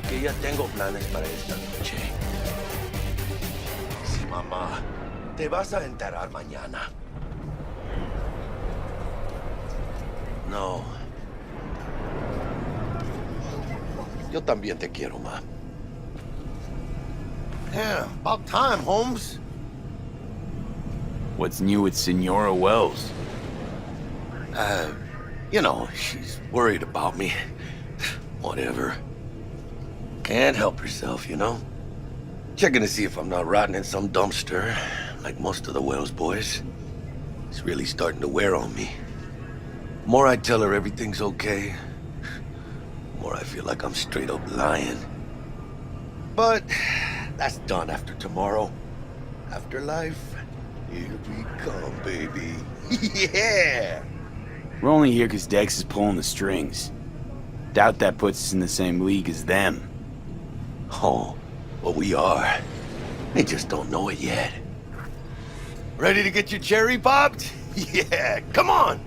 que ya tengo planes para esta noche. Sí, mamá. Te vas a enterar mañana. No. Yo también te quiero, ma. Yeah, about time, Holmes. What's new with Senora Wells? You know, she's worried about me. Whatever. Can't help herself, you know? Checking to see if I'm not rotting in some dumpster, like most of the Wells boys. It's really starting to wear on me. The more I tell her everything's okay, the more I feel like I'm straight up lying. But that's done after tomorrow. Afterlife, here we come, baby. Yeah! We're only here because Dex is pulling the strings. Doubt that puts us in the same league as them. Oh, well, we are. They just don't know it yet. Ready to get your cherry popped? Yeah, come on!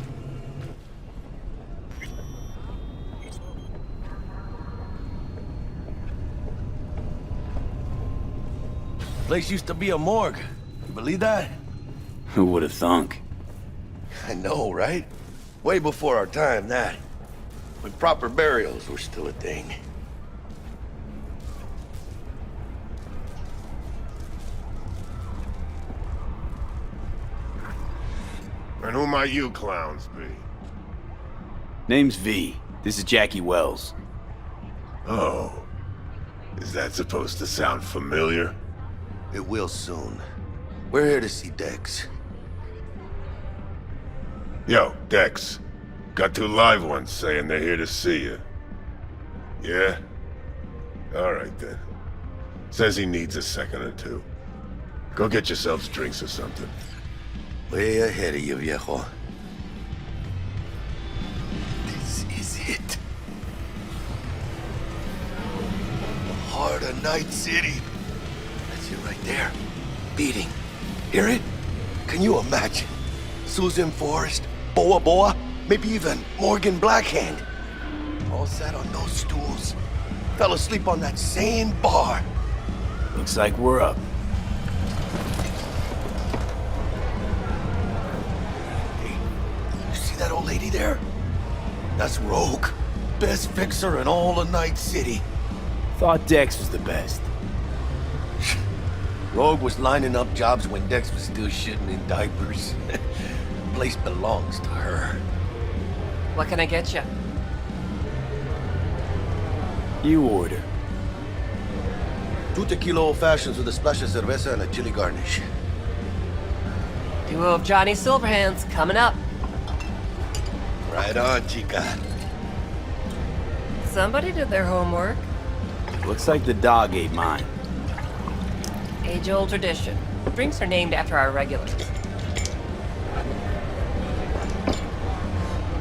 Place used to be a morgue. You believe that? Who would have thunk? I know, right? Way before our time, that. When proper burials were still a thing. And who might you clowns be? Name's V. This is Jackie Wells. Oh. Is that supposed to sound familiar? It will soon. We're here to see Dex. Yo, Dex. Got two live ones saying they're here to see you. Yeah? Alright then. Says he needs a second or two. Go get yourselves drinks or something. Way ahead of you, viejo. This is it. The heart of Night City. That's it right there. Beating. Hear it? Can you imagine? Susan Forrest, Boa Boa, maybe even Morgan Blackhand. All sat on those stools. Fell asleep on that same bar. Looks like we're up. You see that old lady there? That's Rogue. Best fixer in all of Night City. Thought Dex was the best. Rogue was lining up jobs when Dex was still shitting in diapers. Place belongs to her. What can I get you? You order. 2 tequila old fashions with a splash of cerveza and a chili garnish. Duo of Johnny Silverhands coming up. Right on, chica. Somebody did their homework. Looks like the dog ate mine. Age-old tradition. Drinks are named after our regulars.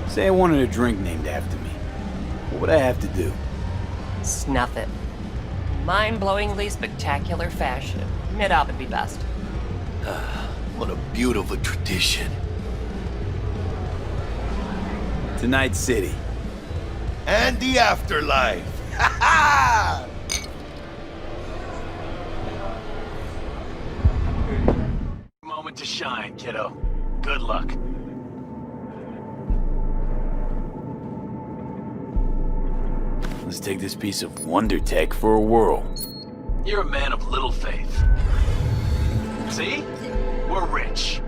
Say I wanted a drink named after me. What would I have to do? Snuff it. Mind-blowingly spectacular fashion. Mid-op would be best. What a beautiful tradition. Tonight City. And the afterlife. Ha ha! Moment to shine, kiddo. Good luck. Let's take this piece of wonder tech for a whirl. You're a man of little faith. See? We're rich.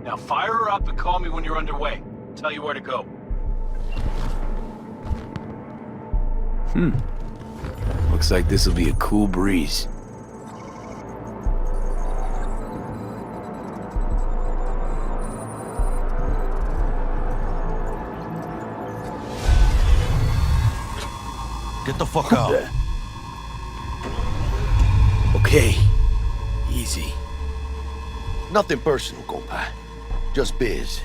Now fire her up and call me when you're underway. Tell you where to go. Looks like this'll be a cool breeze. Get the fuck out. Okay. Easy. Nothing personal, compa. Just biz.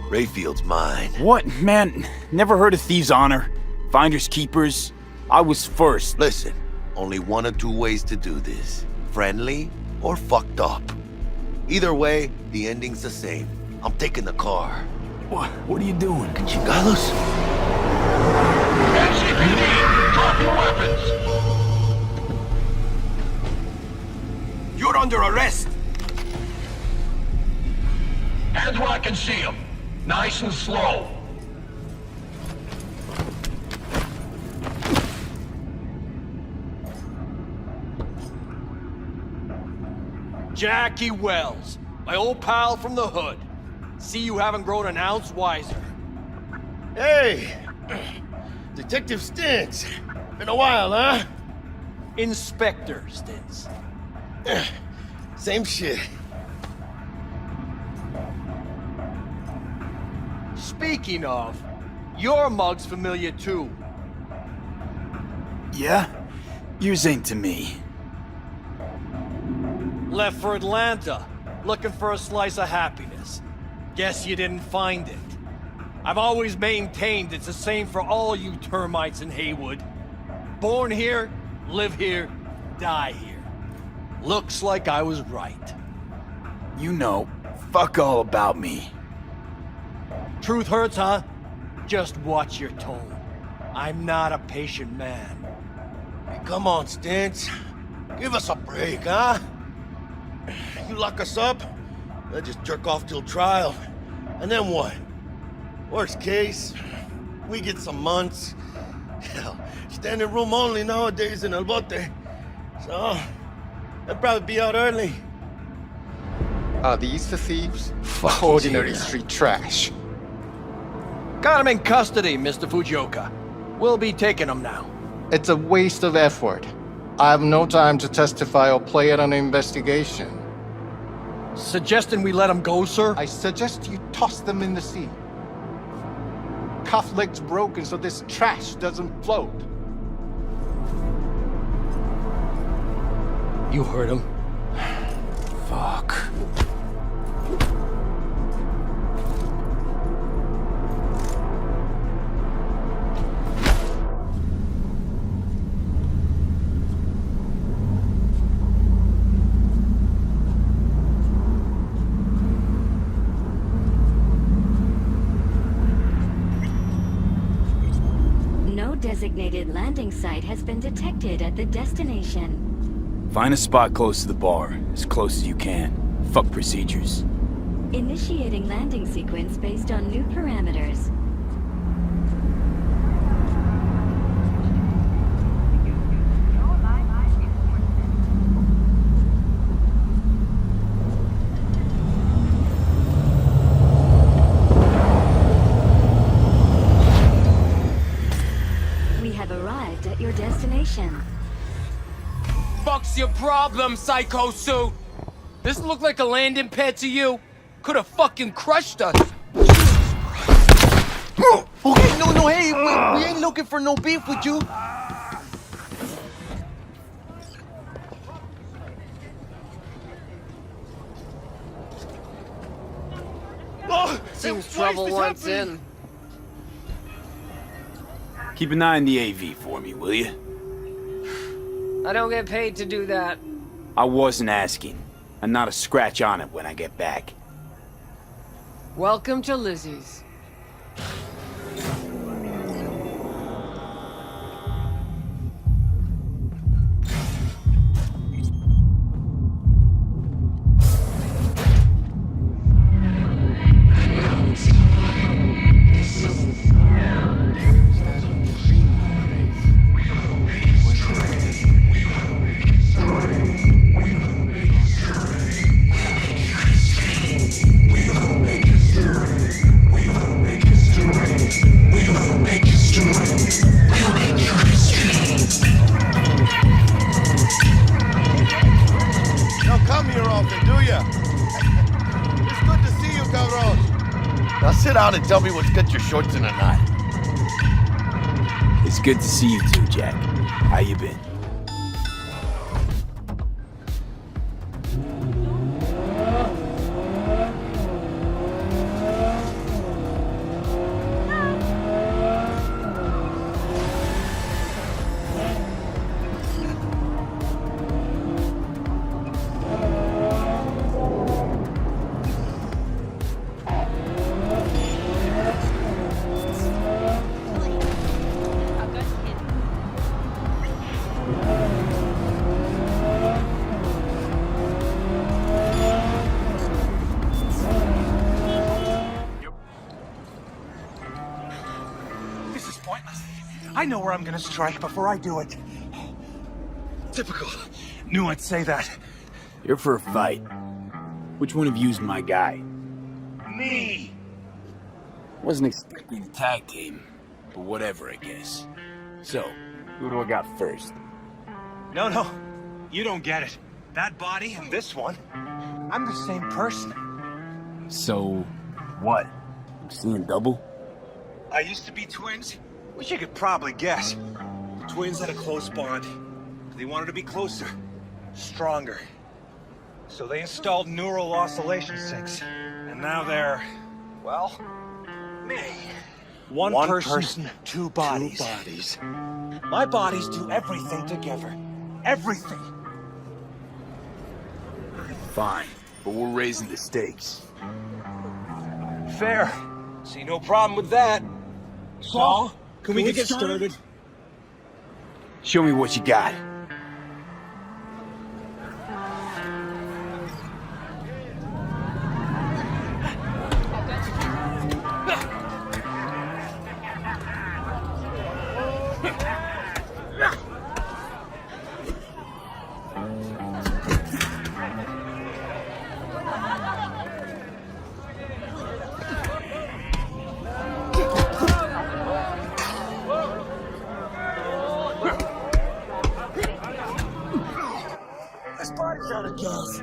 Rayfield's mine. What? Man, never heard of thieves' honor? Finders keepers? I was first. Listen, only one of two ways to do this. Friendly or fucked up. Either way, the ending's the same. I'm taking the car. What are you doing? Chingados? NCPD, drop your weapons! under arrest. Head where I can see him. Nice and slow. Jackie Wells, my old pal from the hood. See you haven't grown an ounce wiser. Hey! Detective Stintz. Been a while, huh? Inspector Stintz. Same shit. Speaking of, your mug's familiar too. Yeah? Yours ain't to me. Left for Atlanta, looking for a slice of happiness. Guess you didn't find it. I've always maintained it's the same for all you termites in Haywood. Born here, live here, die here. Looks like I was right. You know, fuck all about me. Truth hurts, huh? Just watch your tone. I'm not a patient man. Hey, come on, Stintz. Give us a break, huh? You lock us up, they'll just jerk off till trial. And then what? Worst case, we get some months. Hell, standing room only nowadays in El Bote. So, they'll probably be out early. Are these the thieves? Ordinary street trash. Got him in custody, Mr. Fujioka. We'll be taking him now. It's a waste of effort. I have no time to testify or play it on an investigation. Suggesting we let him go, sir? I suggest you toss them in the sea. Cuff leg's broken so this trash doesn't float. You heard him. Fuck. Designated landing site has been detected at the destination. Find a spot close to the bar, as close as you can. Fuck procedures. Initiating landing sequence based on new parameters. Your destination. Fuck's your problem, Psycho Suit? This look like a landing pad to you? Could have fucking crushed us. Okay, no, hey, we ain't looking for no beef with you. Seems trouble once in. Keep an eye on the AV for me, will you? I don't get paid to do that. I wasn't asking. And not a scratch on it when I get back. Welcome to Lizzie's. Sit down and tell me what's got your shorts in a knot. It's good to see you too, Jack. How you been? know where I'm gonna strike before I do it. Typical. Knew I'd say that. You're for a fight. Which one of you's my guy? Me! Wasn't expecting a tag team, but whatever, I guess. So, who do I got first? No. You don't get it. That body and this one, I'm the same person. So, what? I'm seeing double? I used to be twins, which you could probably guess. Twins had a close bond. They wanted to be closer, stronger. So they installed neural oscillation sinks. And now they're, well, me. One person, two bodies. My bodies do everything together. Everything. Fine, but we're raising the stakes. Fair. See no problem with that. So, can we get started? Show me what you got. This body's out of gas.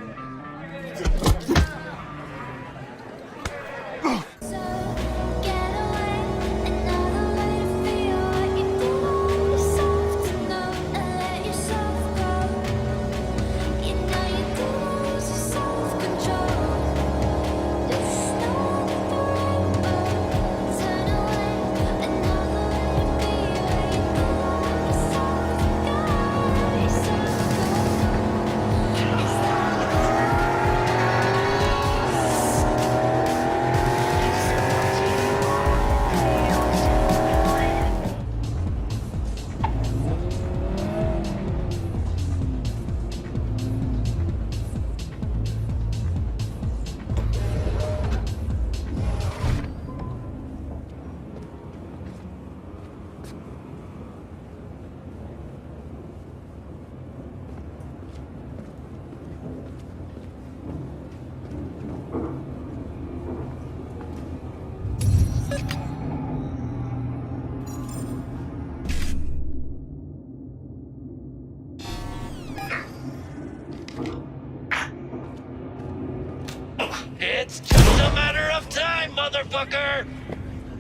It's just a matter of time, motherfucker!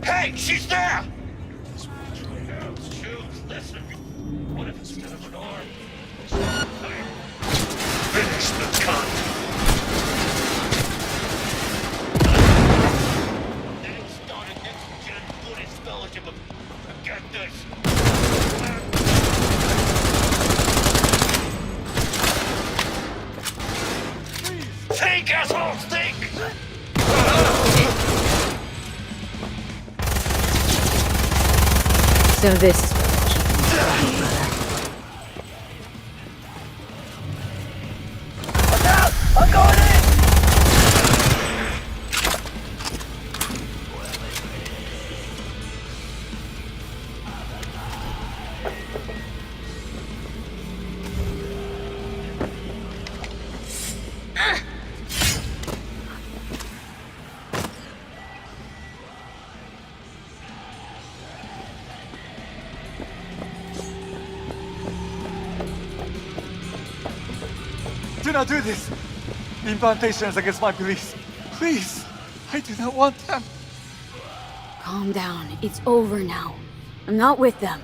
Hey, she's there! Shoot, listen. What if instead of an arm? Finish the cunt! Next started next-gen Buddhist fellowship of... Get this! Think, assholes, think! So this is Look out! I'm going in! Do not do this! The implantation is against my beliefs. Please! I do not want them. Calm down. It's over now. I'm not with them.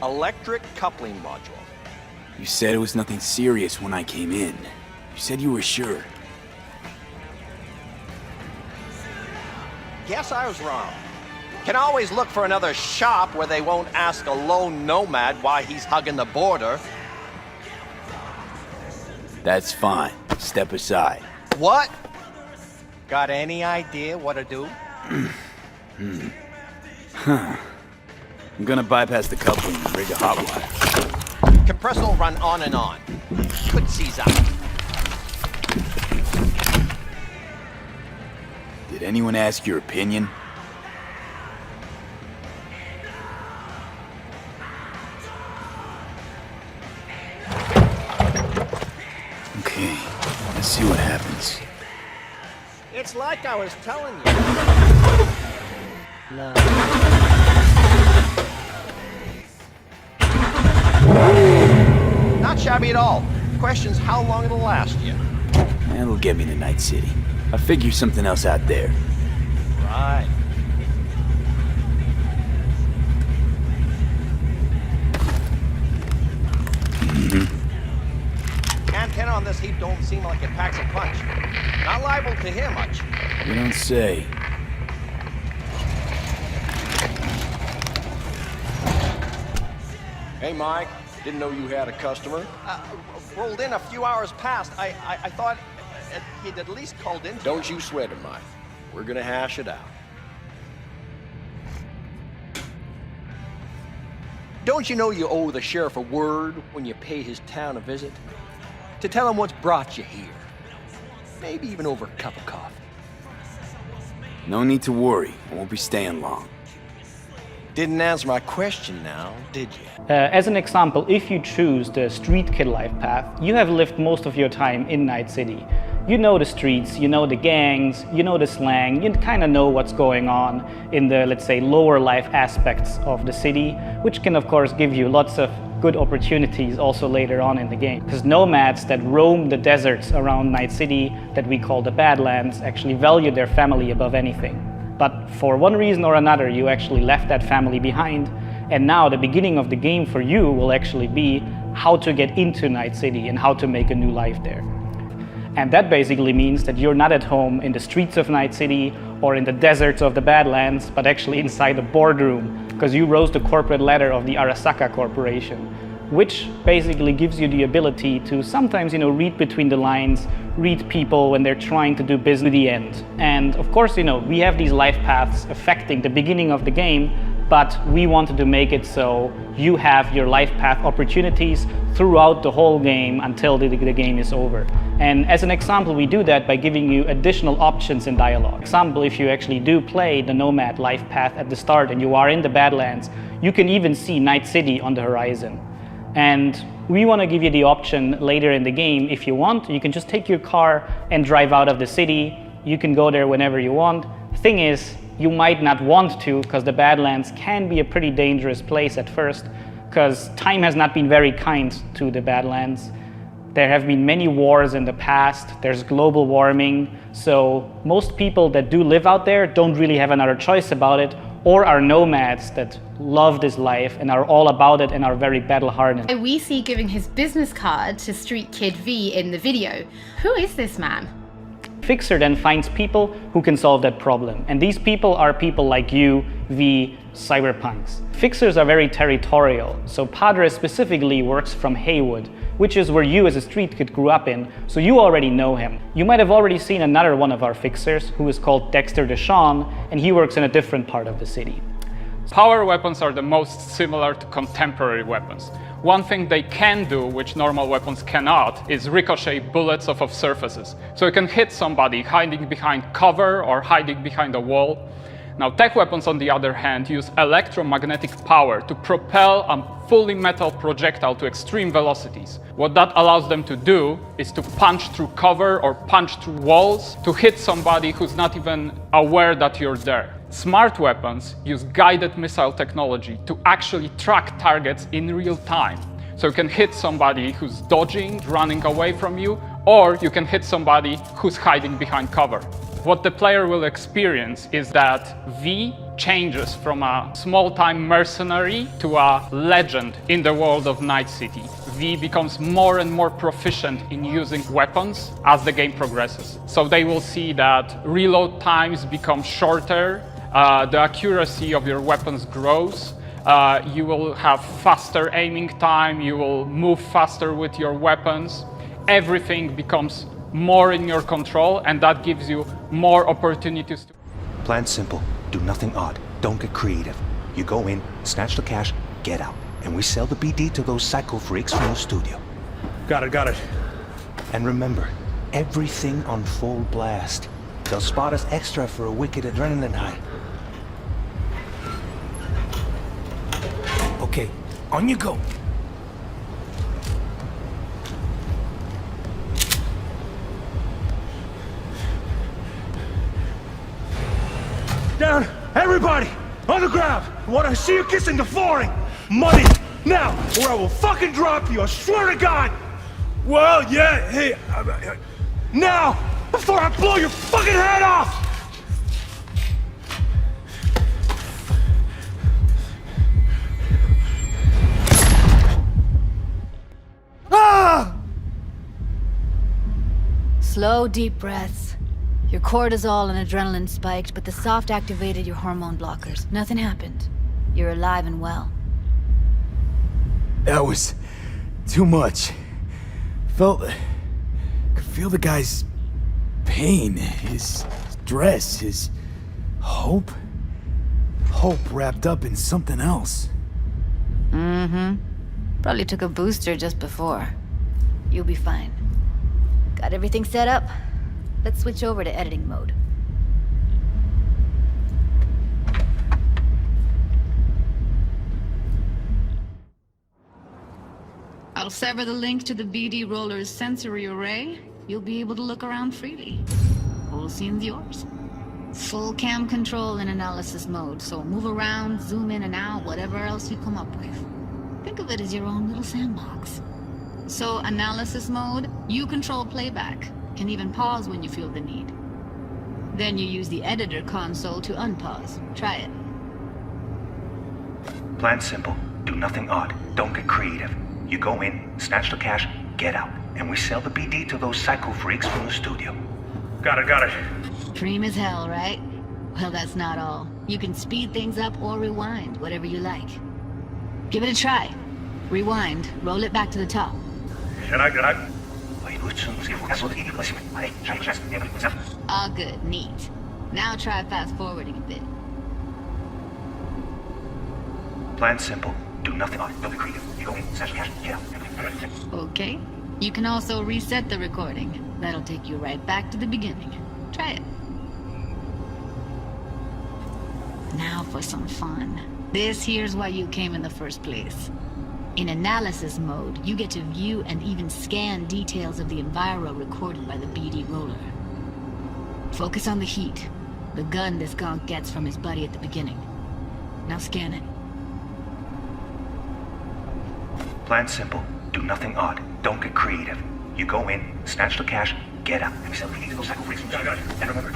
Electric coupling module. You said it was nothing serious when I came in. You said you were sure. Guess I was wrong. Can always look for another shop where they won't ask a lone nomad why he's hugging the border. That's fine. Step aside. What? Got any idea what to do? I'm gonna bypass the coupling and rig a hot wire. Compressor will run on and on. Could seize up. Did anyone ask your opinion? Okay, let's see what happens. It's like I was telling you. No. Not shabby at all. Question's how long it'll last you. That'll get me to Night City. I'll figure something else out there. Right. Antenna on this heap don't seem like it packs a punch. Not liable to hear much. You don't say. Hey, Mike. Didn't know you had a customer. Rolled in a few hours past. I thought he'd at least called in. Don't you sweat it, Mike. We're gonna hash it out. Don't you know you owe the sheriff a word when you pay his town a visit? To tell him what's brought you here. Maybe even over a cup of coffee. No need to worry. I won't be staying long. Didn't answer my question now, did you? As an example, if you choose the street kid life path, you have lived most of your time in Night City. You know the streets, you know the gangs, you know the slang, you kind of know what's going on in the, let's say, lower life aspects of the city, which can of course give you lots of good opportunities also later on in the game. Because nomads that roam the deserts around Night City, that we call the Badlands, actually value their family above anything. But for one reason or another, you actually left that family behind, and now the beginning of the game for you will actually be how to get into Night City and how to make a new life there. And that basically means that you're not at home in the streets of Night City or in the deserts of the Badlands, but actually inside a boardroom, because you rose the corporate ladder of the Arasaka Corporation, which basically gives you the ability to sometimes, read between the lines, read people when they're trying to do business to the end. And of course, we have these life paths affecting the beginning of the game, but we wanted to make it so you have your life path opportunities throughout the whole game until the game is over. And as an example, we do that by giving you additional options in dialogue. For example, if you actually do play the Nomad life path at the start and you are in the Badlands, you can even see Night City on the horizon. And we want to give you the option later in the game, if you want, you can just take your car and drive out of the city. You can go there whenever you want. Thing is, you might not want to, because the Badlands can be a pretty dangerous place at first, because time has not been very kind to the Badlands. There have been many wars in the past, there's global warming, so most people that do live out there don't really have another choice about it, or are nomads that love this life and are all about it and are very battle-hardened. We see giving his business card to Street Kid V in the video. Who is this man? Fixer then finds people who can solve that problem. And these people are people like you, V, Cyberpunks. Fixers are very territorial. So Padre specifically works from Haywood, which is where you as a street kid grew up in, so you already know him. You might have already seen another one of our fixers, who is called Dexter Deshawn, and he works in a different part of the city. Power weapons are the most similar to contemporary weapons. One thing they can do, which normal weapons cannot, is ricochet bullets off of surfaces. So you can hit somebody hiding behind cover or hiding behind a wall. Now, tech weapons, on the other hand, use electromagnetic power to propel a fully metal projectile to extreme velocities. What that allows them to do is to punch through cover or punch through walls to hit somebody who's not even aware that you're there. Smart weapons use guided missile technology to actually track targets in real time. So you can hit somebody who's dodging, running away from you, or you can hit somebody who's hiding behind cover. What the player will experience is that V changes from a small-time mercenary to a legend in the world of Night City. V becomes more and more proficient in using weapons as the game progresses. So they will see that reload times become shorter, the accuracy of your weapons grows, you will have faster aiming time, you will move faster with your weapons. Everything becomes more in your control, and that gives you more opportunities to... Plan simple. Do nothing odd. Don't get creative. You go in, snatch the cash, get out. And we sell the BD to those psycho freaks from the studio. Got it. And remember, everything on full blast. They'll spot us extra for a wicked adrenaline high. Okay, on you go. Down! Everybody! On the ground! I want to see you kissing the flooring! Money! Now! Or I will fucking drop you, I swear to God! Well, yeah, hey... Now! Before I blow your fucking head off! Ah! Slow, deep breaths. Your cortisol and adrenaline spiked, but the soft activated your hormone blockers. Nothing happened. You're alive and well. That was too much. Could feel the guy's pain, his stress, his hope. Hope wrapped up in something else. Mm-hmm. Probably took a booster just before. You'll be fine. Got everything set up? Let's switch over to editing mode. I'll sever the link to the BD Roller's sensory array. You'll be able to look around freely. Whole scene's yours. Full cam control in analysis mode, so move around, zoom in and out, whatever else you come up with. Think of it as your own little sandbox. So, analysis mode, you control playback. Can even pause when you feel the need. Then you use the editor console to unpause. Try it. Plan simple. Do nothing odd. Don't get creative. You go in, snatch the cash, get out. And we sell the BD to those psycho freaks from the studio. Got it. Cream as hell, right? Well, that's not all. You can speed things up or rewind, whatever you like. Give it a try. Rewind, roll it back to the top. Can I? All good, neat. Now try fast forwarding a bit. Plan simple. Do nothing odd. Don't be creative. You go in, snatch the cash, get out. Okay. You can also reset the recording. That'll take you right back to the beginning. Try it. Now for some fun. This here's why you came in the first place. In analysis mode, you get to view and even scan details of the enviro recorded by the BD Roller. Focus on the heat, the gun this gonk gets from his buddy at the beginning. Now scan it. Plan simple. Do nothing odd. Don't get creative. You go in, snatch the cash, get out. And we sell the BD to those psycho freaks. And remember,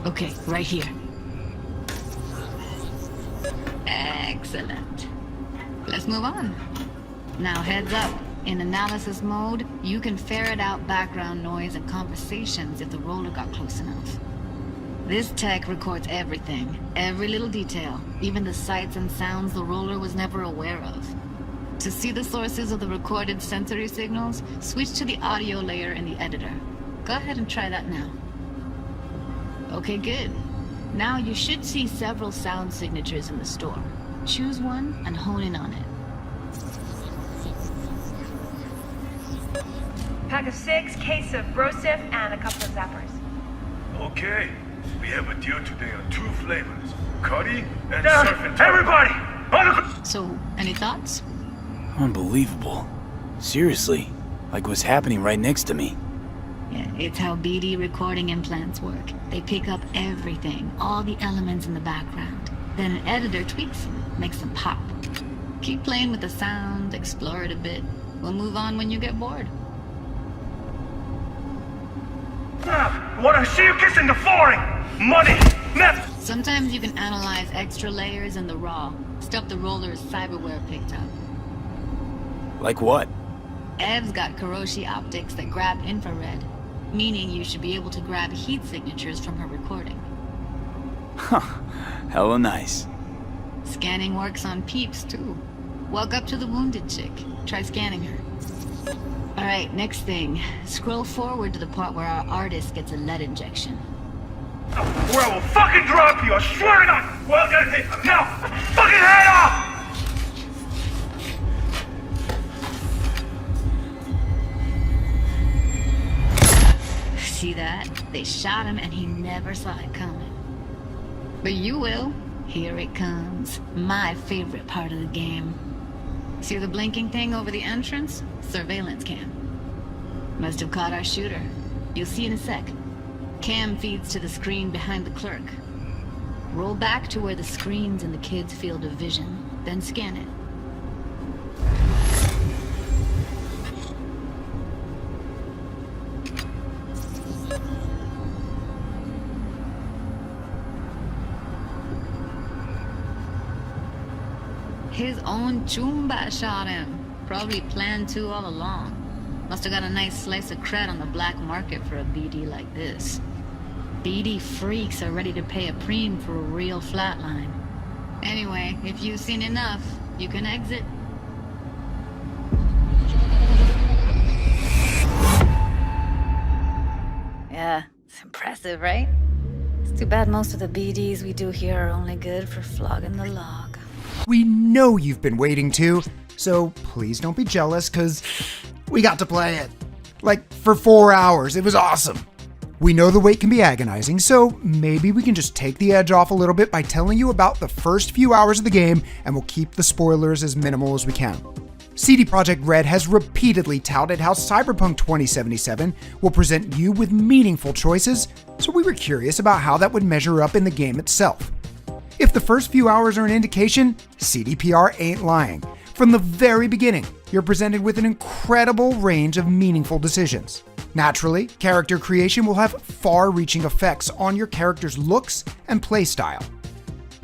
okay, right here. Excellent. Let's move on. Now heads up. In analysis mode, you can ferret out background noise and conversations if the roller got close enough. This tech records everything, every little detail, even the sights and sounds the roller was never aware of. To see the sources of the recorded sensory signals, switch to the audio layer in the editor. Go ahead and try that now. Okay, good. Now you should see several sound signatures in the store. Choose one and hone in on it. Pack of 6, case of Brosif, and a couple of zappers. Okay. We have a deal today on 2 flavors. Cuddy and surf and everybody! So, any thoughts? Unbelievable. Seriously. Like what's happening right next to me. Yeah, it's how BD recording implants work. They pick up everything, all the elements in the background. Then an editor tweaks them, makes them pop. Keep playing with the sound, explore it a bit. We'll move on when you get bored. I want to see you kissing the flooring! Money! Net! Sometimes you can analyze extra layers in the raw, stuff the roller's cyberware picked up. Like what? Ev's got Kiroshi optics that grab infrared, meaning you should be able to grab heat signatures from her recording. Huh. Hella nice. Scanning works on peeps, too. Walk up to the wounded chick. Try scanning her. Alright, next thing. Scroll forward to the part where our artist gets a lead injection. Or I will fucking drop you, I swear to God! Well, now, fucking head off! See that? They shot him and he never saw it coming. But you will. Here it comes. My favorite part of the game. See the blinking thing over the entrance? Surveillance cam. Must have caught our shooter. You'll see in a sec. Cam feeds to the screen behind the clerk. Roll back to where the screen's in the kid's field of vision, then scan it. His own Chumba shot him. Probably planned to all along. Must have got a nice slice of cred on the black market for a BD like this. BD freaks are ready to pay a preem for a real flatline. Anyway, if you've seen enough, you can exit. Yeah, it's impressive, right? It's too bad most of the BDs we do here are only good for flogging the log. We know you've been waiting to, so please don't be jealous, cause we got to play it. Like, for 4 hours, it was awesome. We know the wait can be agonizing, so maybe we can just take the edge off a little bit by telling you about the first few hours of the game, and we'll keep the spoilers as minimal as we can. CD Projekt Red has repeatedly touted how Cyberpunk 2077 will present you with meaningful choices, so we were curious about how that would measure up in the game itself. If the first few hours are an indication, CDPR ain't lying. From the very beginning, you're presented with an incredible range of meaningful decisions. Naturally, character creation will have far-reaching effects on your character's looks and playstyle.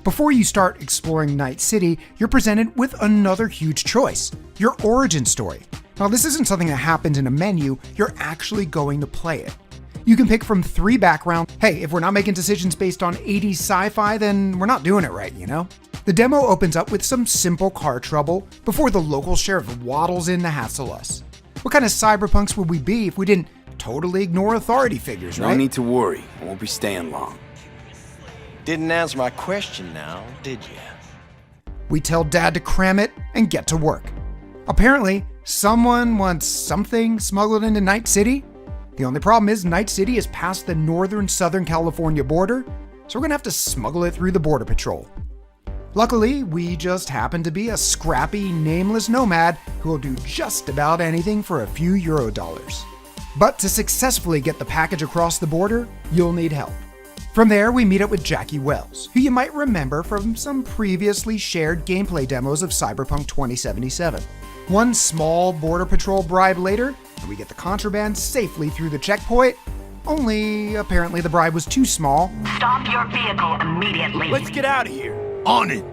Before you start exploring Night City, you're presented with another huge choice, your origin story. Now, this isn't something that happens in a menu, you're actually going to play it. You can pick from 3 backgrounds. Hey, if we're not making decisions based on 80s sci-fi, then we're not doing it right, you know? The demo opens up with some simple car trouble before the local sheriff waddles in to hassle us. What kind of cyberpunks would we be if we didn't totally ignore authority figures, right? No need to worry, I won't be staying long. Didn't answer my question now, did you? We tell Dad to cram it and get to work. Apparently, someone wants something smuggled into Night City. The only problem is Night City is past the northern-southern California border, so we're gonna have to smuggle it through the Border Patrol. Luckily, we just happen to be a scrappy, nameless nomad who will do just about anything for a few Eurodollars. But to successfully get the package across the border, you'll need help. From there, we meet up with Jackie Wells, who you might remember from some previously shared gameplay demos of Cyberpunk 2077. One small Border Patrol bribe later, and we get the contraband safely through the checkpoint, only apparently the bribe was too small. Stop your vehicle immediately. Let's get out of here. On it!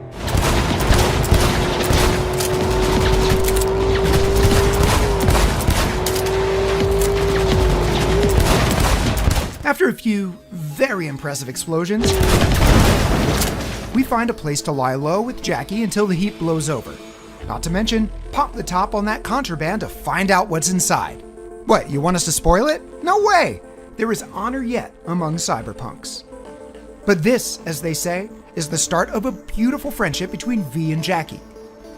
After a few very impressive explosions, we find a place to lie low with Jackie until the heat blows over. Not to mention, pop the top on that contraband to find out what's inside. What, you want us to spoil it? No way! There is honor yet among cyberpunks. But this, as they say, is the start of a beautiful friendship between V and Jackie.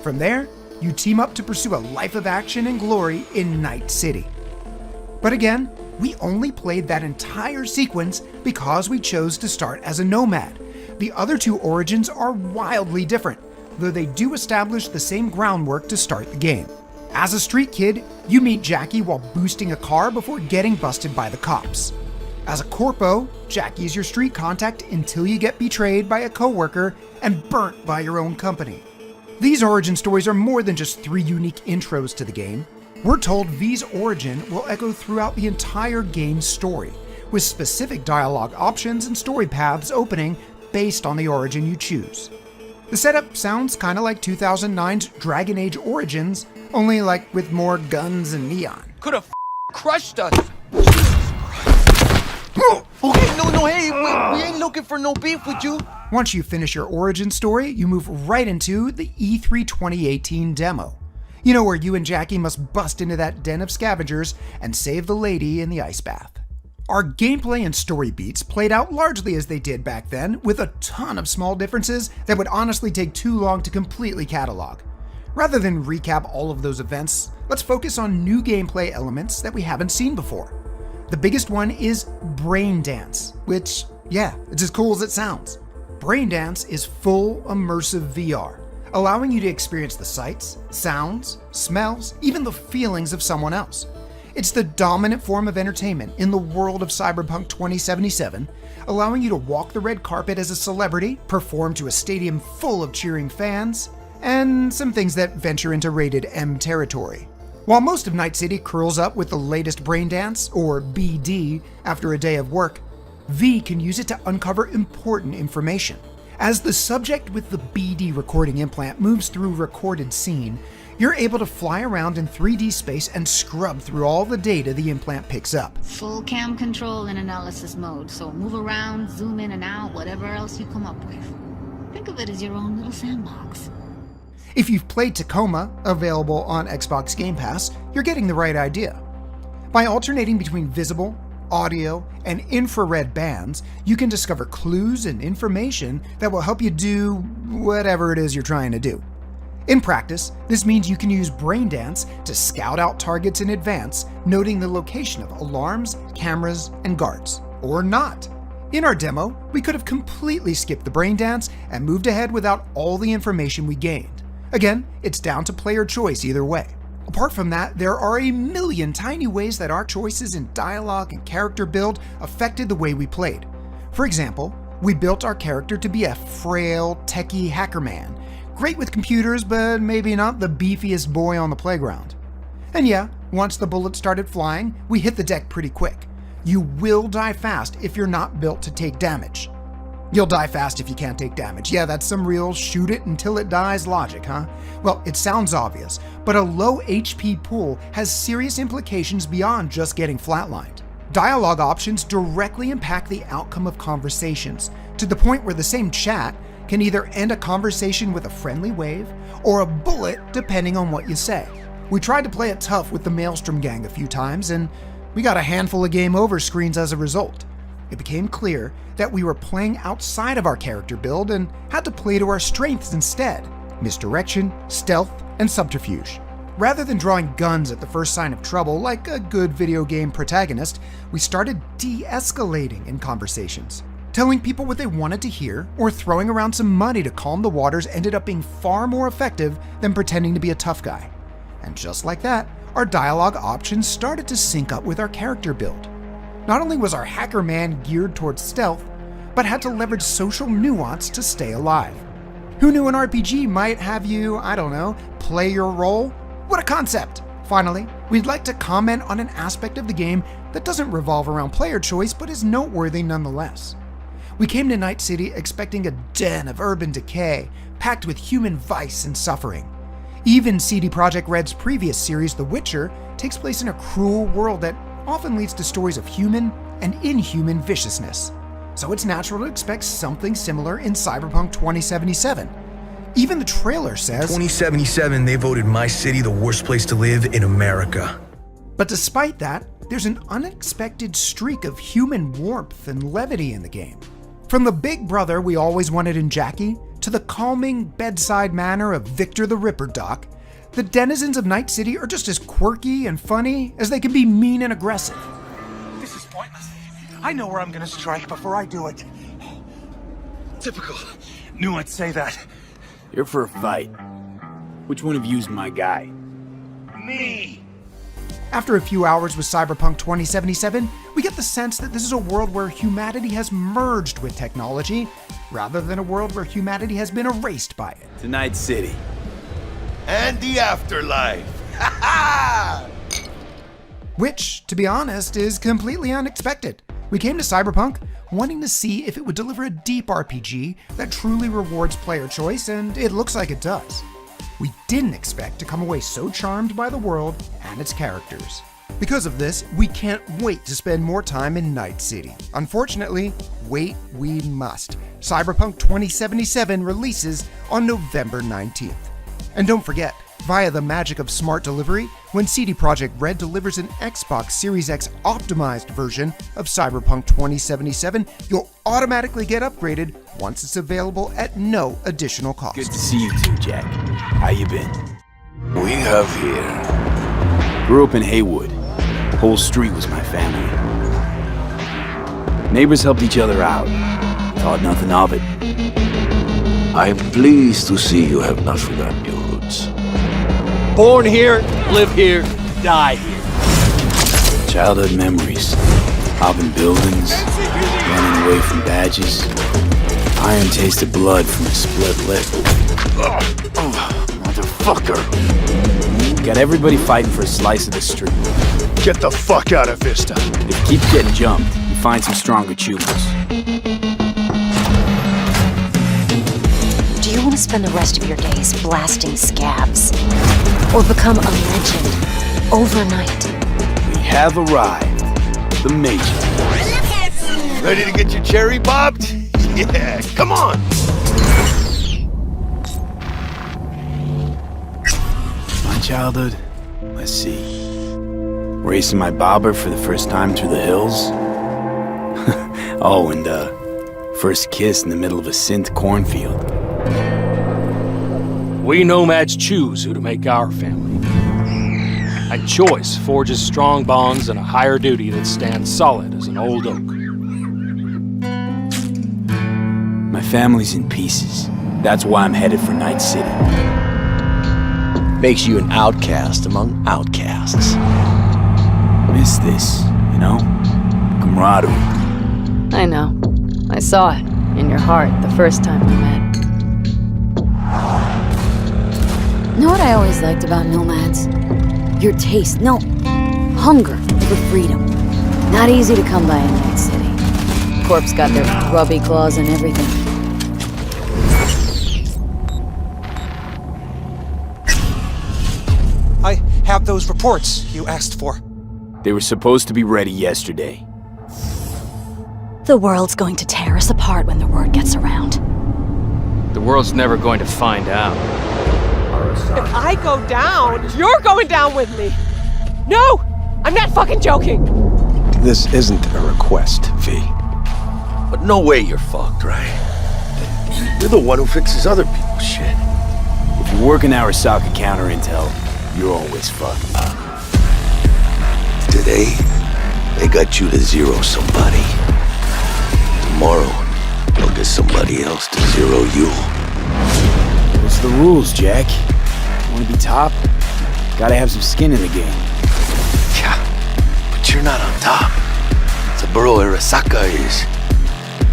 From there, you team up to pursue a life of action and glory in Night City. But again, we only played that entire sequence because we chose to start as a nomad. The other 2 origins are wildly different, though they do establish the same groundwork to start the game. As a street kid, you meet Jackie while boosting a car before getting busted by the cops. As a corpo, Jackie is your street contact until you get betrayed by a coworker and burnt by your own company. These origin stories are more than just 3 unique intros to the game. We're told V's origin will echo throughout the entire game's story, with specific dialogue options and story paths opening based on the origin you choose. The setup sounds kinda like 2009's Dragon Age Origins, only like with more guns and neon. Could have crushed us. Okay, no, hey, we ain't looking for no beef with you. Once you finish your origin story, you move right into the E3 2018 demo. You know, where you and Jackie must bust into that den of scavengers and save the lady in the ice bath. Our gameplay and story beats played out largely as they did back then, with a ton of small differences that would honestly take too long to completely catalog. Rather than recap all of those events, let's focus on new gameplay elements that we haven't seen before. The biggest one is Brain Dance, which, yeah, it's as cool as it sounds. Brain Dance is full immersive VR, allowing you to experience the sights, sounds, smells, even the feelings of someone else. It's the dominant form of entertainment in the world of Cyberpunk 2077, allowing you to walk the red carpet as a celebrity, perform to a stadium full of cheering fans, and some things that venture into rated M territory. While most of Night City curls up with the latest brain dance, or BD, after a day of work, V can use it to uncover important information. As the subject with the BD recording implant moves through a recorded scene, you're able to fly around in 3D space and scrub through all the data the implant picks up. Full cam control in analysis mode, so move around, zoom in and out, whatever else you come up with. Think of it as your own little sandbox. If you've played Tacoma, available on Xbox Game Pass, you're getting the right idea. By alternating between visible, audio, and infrared bands, you can discover clues and information that will help you do whatever it is you're trying to do. In practice, this means you can use Brain Dance to scout out targets in advance, noting the location of alarms, cameras, and guards. Or not. In our demo, we could have completely skipped the Brain Dance and moved ahead without all the information we gained. Again, it's down to player choice either way. Apart from that, there are a million tiny ways that our choices in dialogue and character build affected the way we played. For example, we built our character to be a frail, techie hacker man, great with computers, but maybe not the beefiest boy on the playground. And yeah, once the bullets started flying, we hit the deck pretty quick. You will die fast if you're not built to take damage. You'll die fast if you can't take damage. Yeah, that's some real shoot it until it dies logic, huh? Well, it sounds obvious, but a low HP pool has serious implications beyond just getting flatlined. Dialogue options directly impact the outcome of conversations, to the point where the same chat can either end a conversation with a friendly wave or a bullet depending on what you say. We tried to play it tough with the Maelstrom gang a few times, and we got a handful of game over screens as a result. It became clear that we were playing outside of our character build and had to play to our strengths instead: misdirection, stealth, and subterfuge. Rather than drawing guns at the first sign of trouble like a good video game protagonist, we started de-escalating in conversations. Telling people what they wanted to hear or throwing around some money to calm the waters ended up being far more effective than pretending to be a tough guy. And just like that, our dialogue options started to sync up with our character build. Not only was our hacker man geared towards stealth, but had to leverage social nuance to stay alive. Who knew an RPG might have you, I don't know, play your role? What a concept! Finally, we'd like to comment on an aspect of the game that doesn't revolve around player choice but is noteworthy nonetheless. We came to Night City expecting a den of urban decay, packed with human vice and suffering. Even CD Projekt Red's previous series, The Witcher, takes place in a cruel world that often leads to stories of human and inhuman viciousness. So it's natural to expect something similar in Cyberpunk 2077. Even the trailer says, 2077, they voted my city the worst place to live in America. But despite that, there's an unexpected streak of human warmth and levity in the game. From the big brother we always wanted in Jackie, to the calming bedside manner of Victor the Ripper Doc, the denizens of Night City are just as quirky and funny as they can be mean and aggressive. This is pointless. I know where I'm gonna strike before I do it. Typical. Knew I'd say that. You're for a fight. Which one of you's my guy? Me! After a few hours with Cyberpunk 2077, we get the sense that this is a world where humanity has merged with technology, rather than a world where humanity has been erased by it. To Night City. And the afterlife! Ha ha! Which, to be honest, is completely unexpected. We came to Cyberpunk wanting to see if it would deliver a deep RPG that truly rewards player choice, and it looks like it does. We didn't expect to come away so charmed by the world and its characters. Because of this, we can't wait to spend more time in Night City. Unfortunately, wait we must. Cyberpunk 2077 releases on November 19th. And don't forget, Via the magic of smart delivery, when CD Projekt Red delivers an Xbox Series X optimized version of Cyberpunk 2077, you'll automatically get upgraded once it's available at no additional cost. Good to see you too, Jack. How you been? We have here. Grew up in Haywood. Whole street was my family. Neighbors helped each other out. Thought nothing of it. I'm pleased to see you have not forgotten your roots. Born here, live here, die here. Childhood memories. Hopping buildings, running away from badges. Iron tasted blood from a split lip. Motherfucker. Got everybody fighting for a slice of the street. Get the fuck out of Vista. If you keep getting jumped, you find some stronger choopers. Do you want to spend the rest of your days blasting scabs? Or become a legend overnight? We have arrived. The Major. Ready to get your cherry bobbed? Yeah, come on! My childhood? Let's see. Racing my bobber for the first time through the hills? Oh, and first kiss in the middle of a synth cornfield. We nomads choose who to make our family. And choice forges strong bonds and a higher duty that stands solid as an old oak. My family's in pieces. That's why I'm headed for Night City. Makes you an outcast among outcasts. Miss this, you know? Camaraderie. I know. I saw it in your heart the first time we met. Know what I always liked about nomads? Your taste, no, hunger for freedom. Not easy to come by in Night City. Corp's got their grubby claws and everything. I have those reports you asked for. They were supposed to be ready yesterday. The world's going to tear us apart when the word gets around. The world's never going to find out. If I go down, you're going down with me. No! I'm not fucking joking! This isn't a request, V. But no way you're fucked, right? You're the one who fixes other people's shit. If you're working Arasaka counter intel, you're always fucked. Today, they got you to zero somebody. Tomorrow, they'll get somebody else to zero you. What's the rules, Jack? Want to be top? Gotta have some skin in the game. Yeah, but you're not on top. Saburo Arasaka is.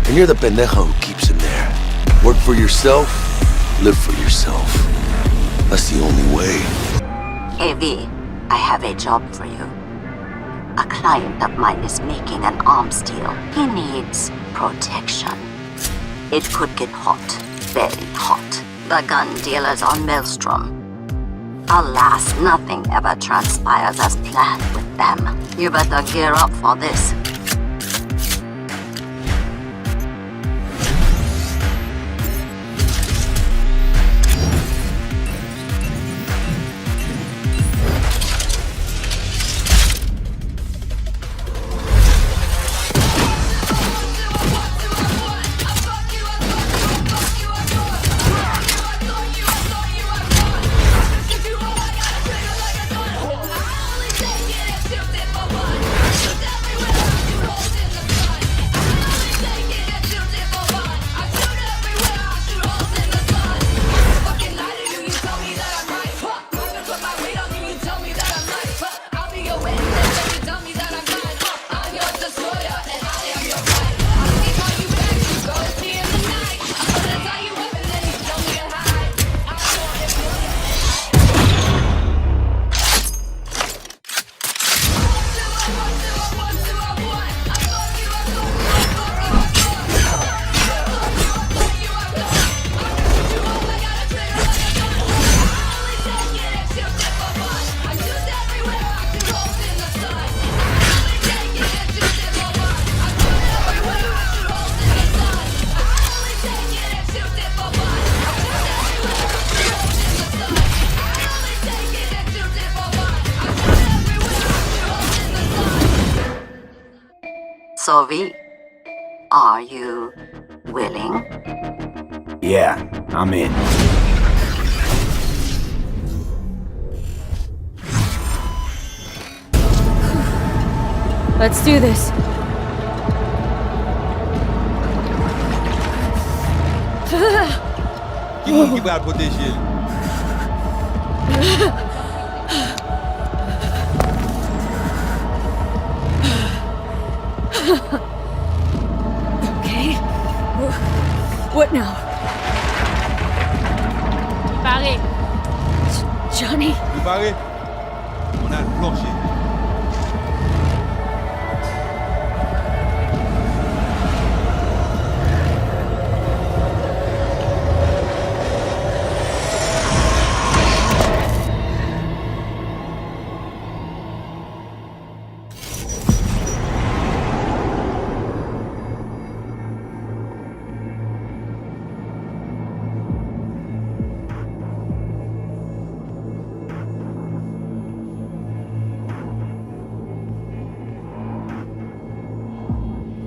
And you're the pendejo who keeps him there. Work for yourself, live for yourself. That's the only way. Hey V, I have a job for you. A client of mine is making an arms deal. He needs protection. It could get hot, very hot. The gun dealers on Maelstrom. Alas, nothing ever transpires as planned with them. You better gear up for this. So V, are you willing? Yeah, I'm in. Let's do this. Keep out with this shit. Okay. What now? Barry. Johnny? You Barry? On a plancher.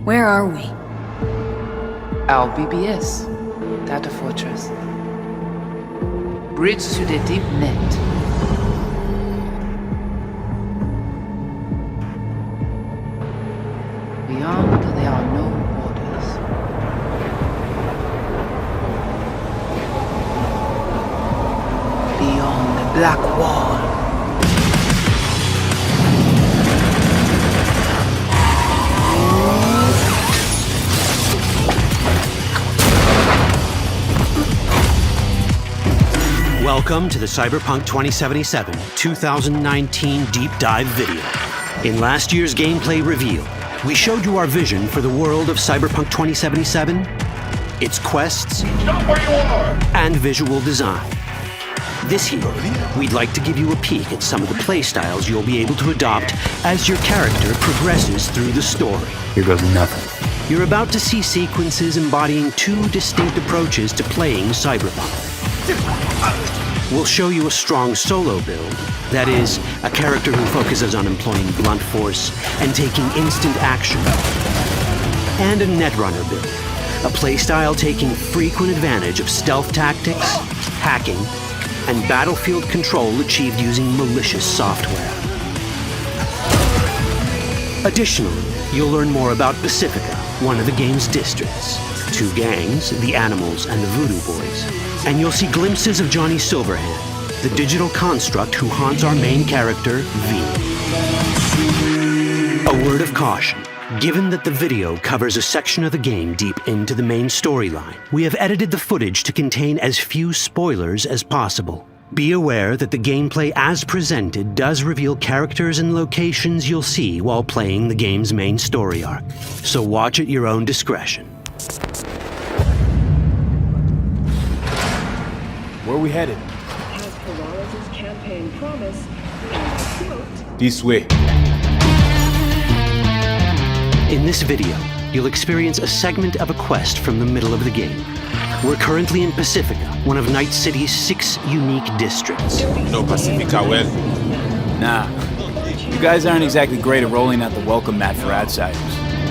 Where are we? Our BBS, Data Fortress. Bridge to the deep net. Beyond, there are no borders. Beyond the black wall. Welcome to the Cyberpunk 2077 2019 Deep Dive video. In last year's gameplay reveal, we showed you our vision for the world of Cyberpunk 2077, its quests, and visual design. This year, we'd like to give you a peek at some of the playstyles you'll be able to adopt as your character progresses through the story. Here goes nothing. You're about to see sequences embodying two distinct approaches to playing Cyberpunk. We'll show you a strong solo build, that is, a character who focuses on employing blunt force and taking instant action, and a netrunner build, a playstyle taking frequent advantage of stealth tactics, hacking, and battlefield control achieved using malicious software. Additionally, you'll learn more about Pacifica, one of the game's districts, two gangs, the Animals and the Voodoo Boys, and you'll see glimpses of Johnny Silverhand, the digital construct who haunts our main character, V. A word of caution. Given that the video covers a section of the game deep into the main storyline, we have edited the footage to contain as few spoilers as possible. Be aware that the gameplay as presented does reveal characters and locations you'll see while playing the game's main story arc, so watch at your own discretion. Where are we headed? As Peralez's campaign promise, quote, This way. In this video, you'll experience a segment of a quest from the middle of the game. We're currently in Pacifica, one of Night City's 6 unique districts. No Pacifica well. Nah. You guys aren't exactly great at rolling out the welcome mat for outsiders.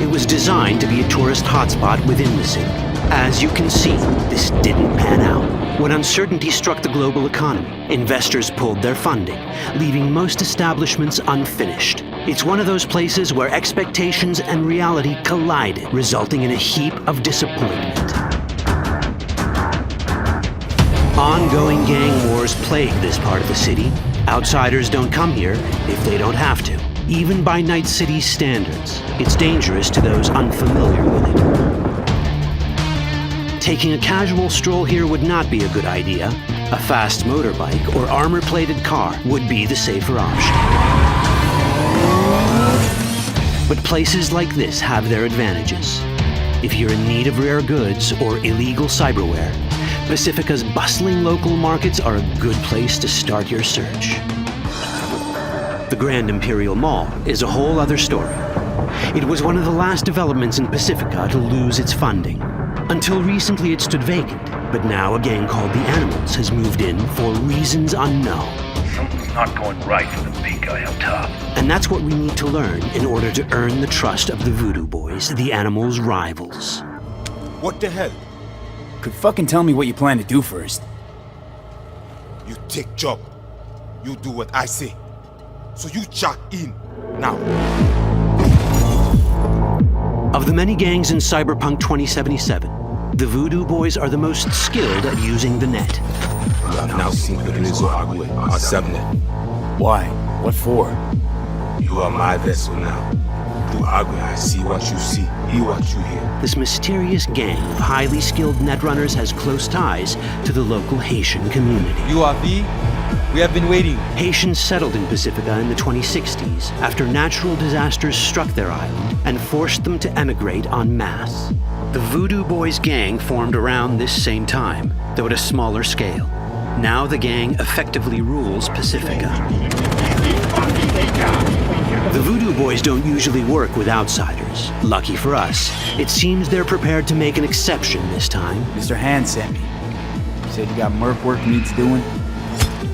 It was designed to be a tourist hotspot within the city. As you can see, this didn't pan out. When uncertainty struck the global economy, investors pulled their funding, leaving most establishments unfinished. It's one of those places where expectations and reality collided, resulting in a heap of disappointment. Ongoing gang wars plague this part of the city. Outsiders don't come here if they don't have to. Even by Night City's standards, it's dangerous to those unfamiliar with it. Taking a casual stroll here would not be a good idea. A fast motorbike or armor-plated car would be the safer option. But places like this have their advantages. If you're in need of rare goods or illegal cyberware, Pacifica's bustling local markets are a good place to start your search. The Grand Imperial Mall is a whole other story. It was one of the last developments in Pacifica to lose its funding. Until recently it stood vacant, but now a gang called the Animals has moved in for reasons unknown. not going right for the big guy up top. And that's what we need to learn in order to earn the trust of the Voodoo Boys, the animals' rivals. What the hell? Could fucking tell me what you plan to do first. You take job. You do what I say. So you jack in. Now. Of the many gangs in Cyberpunk 2077, the Voodoo Boys are the most skilled at using the net. You have now seen the Rezo Agwe, our subnet. Why? What for? You are my vessel now. Through Agwe, I see what you see, hear what you hear. This mysterious gang of highly skilled netrunners has close ties to the local Haitian community. URV, we have been waiting. Haitians settled in Pacifica in the 2060s after natural disasters struck their island and forced them to emigrate en masse. The Voodoo Boys gang formed around this same time, though at a smaller scale. Now the gang effectively rules Pacifica. The Voodoo Boys don't usually work with outsiders. Lucky for us, it seems they're prepared to make an exception this time. Mr. Hand sent me. Said you got merc work needs doing?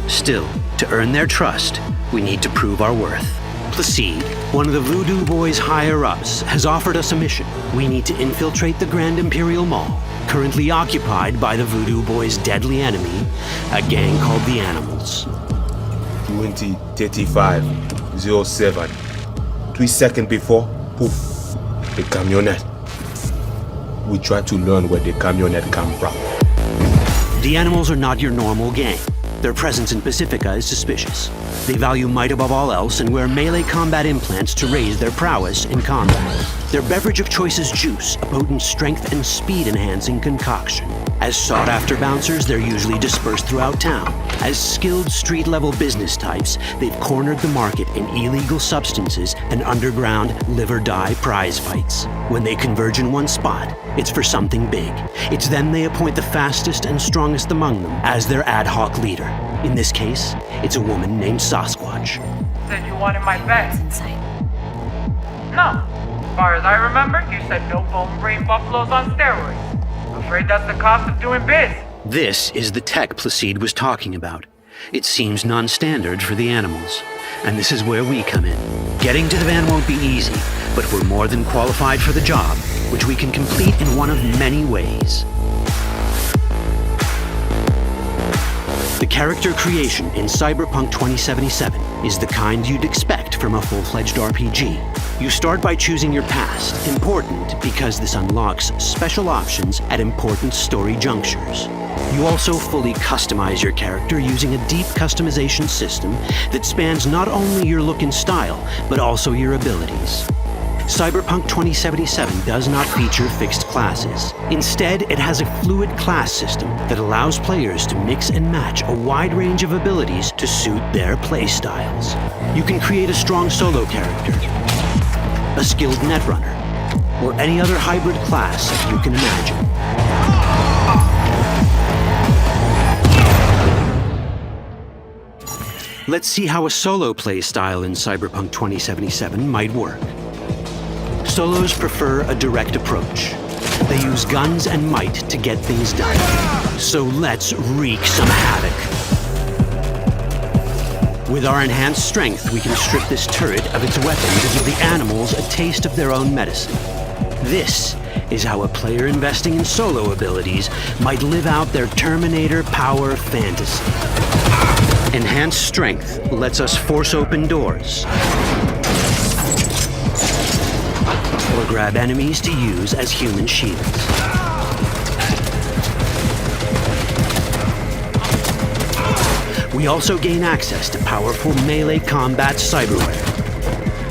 Still, to earn their trust, we need to prove our worth. Placide, one of the Voodoo Boys' higher-ups, has offered us a mission. We need to infiltrate the Grand Imperial Mall, currently occupied by the Voodoo Boys' deadly enemy, a gang called the Animals. 20:35:07. 3 seconds before, poof, the camionette. We try to learn where the camionette come from. The Animals are not your normal gang. Their presence in Pacifica is suspicious. They value might above all else and wear melee combat implants to raise their prowess in combat. Their beverage of choice is juice, a potent strength and speed-enhancing concoction. As sought-after bouncers, they're usually dispersed throughout town. As skilled street-level business types, they've cornered the market in illegal substances and underground live-or-die prize fights. When they converge in one spot, it's for something big. It's then they appoint the fastest and strongest among them as their ad hoc leader. In this case, it's a woman named Sasquatch. Said you wanted my bet. No. As far as I remember, you said no bone brain buffaloes on steroids. Afraid that's the cost of doing biz. This is the tech Placide was talking about. It seems non-standard for the Animals. And this is where we come in. Getting to the van won't be easy, but we're more than qualified for the job, which we can complete in one of many ways. The character creation in Cyberpunk 2077 is the kind you'd expect from a full-fledged RPG. You start by choosing your past, important because this unlocks special options at important story junctures. You also fully customize your character using a deep customization system that spans not only your look and style, but also your abilities. Cyberpunk 2077 does not feature fixed classes. Instead, it has a fluid class system that allows players to mix and match a wide range of abilities to suit their playstyles. You can create a strong solo character, a skilled netrunner, or any other hybrid class you can imagine. Let's see how a solo playstyle in Cyberpunk 2077 might work. Solos prefer a direct approach. They use guns and might to get things done. So let's wreak some havoc. With our enhanced strength, we can strip this turret of its weapons and give the Animals a taste of their own medicine. This is how a player investing in solo abilities might live out their Terminator power fantasy. Enhanced strength lets us force open doors, or grab enemies to use as human shields. We also gain access to powerful melee combat cyberware.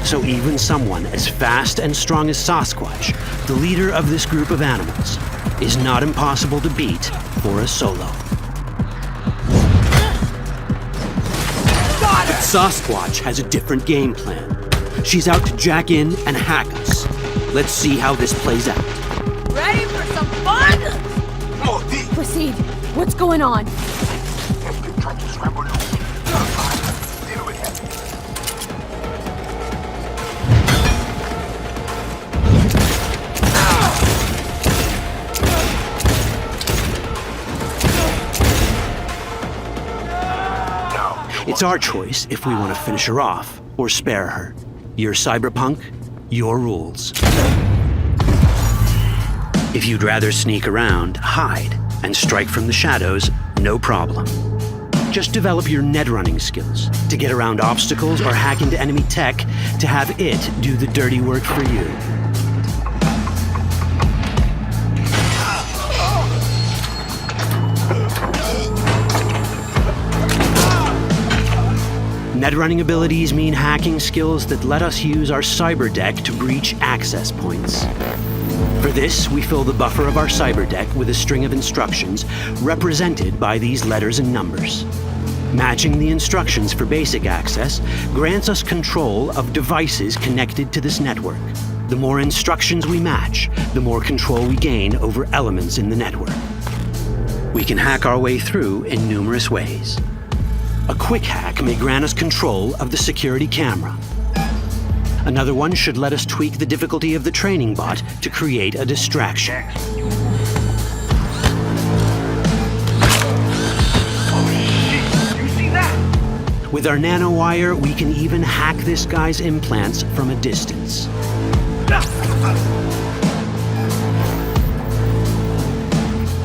So even someone as fast and strong as Sasquatch, the leader of this group of animals, is not impossible to beat for a solo. But Sasquatch has a different game plan. She's out to jack in and hack us. Let's see how this plays out. Ready for some fun? Proceed. What's going on? It's our choice if we want to finish her off or spare her. Your Cyberpunk, your rules. If you'd rather sneak around, hide, and strike from the shadows, no problem. Just develop your net running skills to get around obstacles or hack into enemy tech to have it do the dirty work for you. Net running abilities mean hacking skills that let us use our cyber deck to breach access points. For this, we fill the buffer of our cyber deck with a string of instructions represented by these letters and numbers. Matching the instructions for basic access grants us control of devices connected to this network. The more instructions we match, the more control we gain over elements in the network. We can hack our way through in numerous ways. A quick hack may grant us control of the security camera. Another one should let us tweak the difficulty of the training bot to create a distraction. With our nanowire, we can even hack this guy's implants from a distance.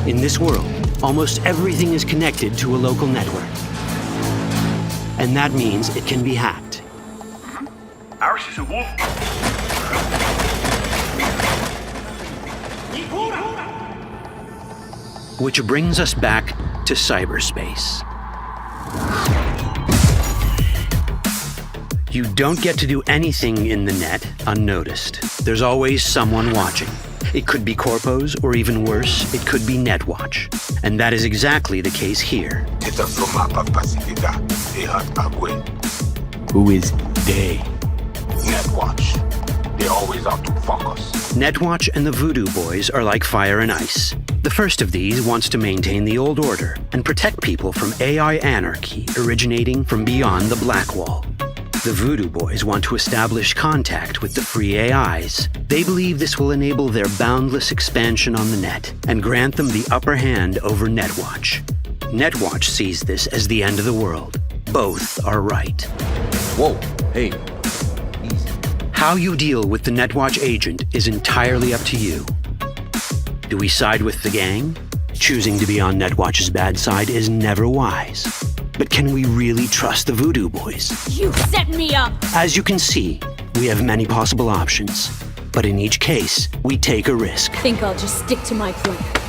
In this world, almost everything is connected to a local network. And that means it can be hacked. Ours is a wolf. Which brings us back to cyberspace. You don't get to do anything in the net unnoticed. There's always someone watching. It could be corpos, or even worse, it could be Netwatch. And that is exactly the case here. Who is they? Netwatch. They're always out to fuck us. Netwatch and the Voodoo Boys are like fire and ice. The first of these wants to maintain the old order and protect people from AI anarchy originating from beyond the Black Wall. The Voodoo Boys want to establish contact with the free AIs. They believe this will enable their boundless expansion on the net and grant them the upper hand over Netwatch. Netwatch sees this as the end of the world. Both are right. Whoa, hey, easy. How you deal with the Netwatch agent is entirely up to you. Do we side with the gang? Choosing to be on Netwatch's bad side is never wise. But can we really trust the Voodoo Boys? You set me up! As you can see, we have many possible options. But in each case, we take a risk. Think I'll just stick to my plan.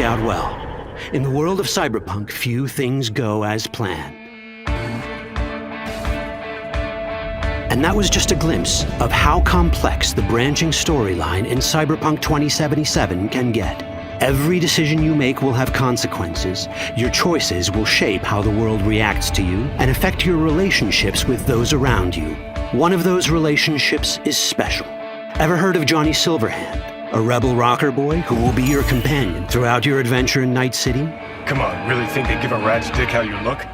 Out well. In the world of Cyberpunk, few things go as planned. And that was just a glimpse of how complex the branching storyline in Cyberpunk 2077 can get. Every decision you make will have consequences. Your choices will shape how the world reacts to you and affect your relationships with those around you. One of those relationships is special. Ever heard of Johnny Silverhand? A rebel rocker boy who will be your companion throughout your adventure in Night City? Come on, really think they give a rat's dick how you look?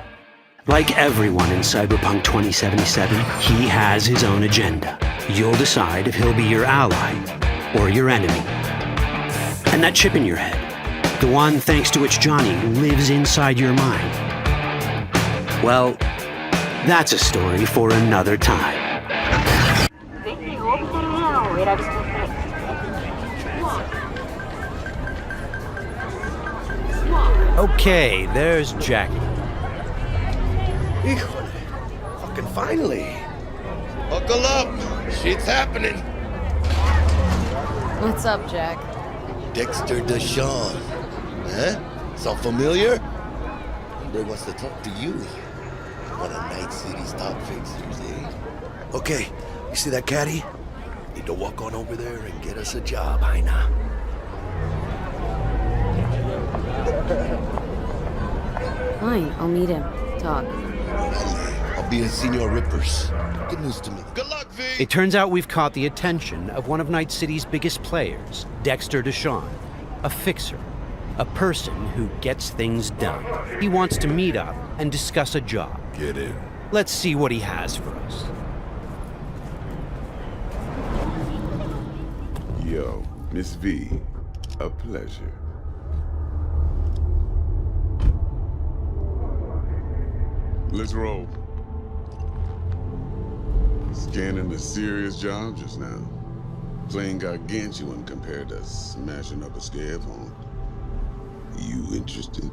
Like everyone in Cyberpunk 2077, he has his own agenda. You'll decide if he'll be your ally or your enemy. And that chip in your head, the one thanks to which Johnny lives inside your mind, well, that's a story for another time. Okay, there's Jackie. Híjole. Fucking finally. Buckle up. Shit's happening. What's up, Jack? Dexter Deshawn. Huh? Sound familiar? Hombre wants to talk to you. One of Night City's top fixers, eh? Okay, you see that caddy? Need to walk on over there and get us a job, Jaina. Fine, I'll meet him. Talk. I'll be in Senor Rippers. Good news to me. Good luck, V! It turns out we've caught the attention of one of Night City's biggest players, Dexter Deshawn, a fixer, a person who gets things done. He wants to meet up and discuss a job. Get in. Let's see what he has for us. Yo, Miss V, a pleasure. Let's roll. Scanning a serious job just now. Playing gargantuan compared to smashing up a scab home. You interested?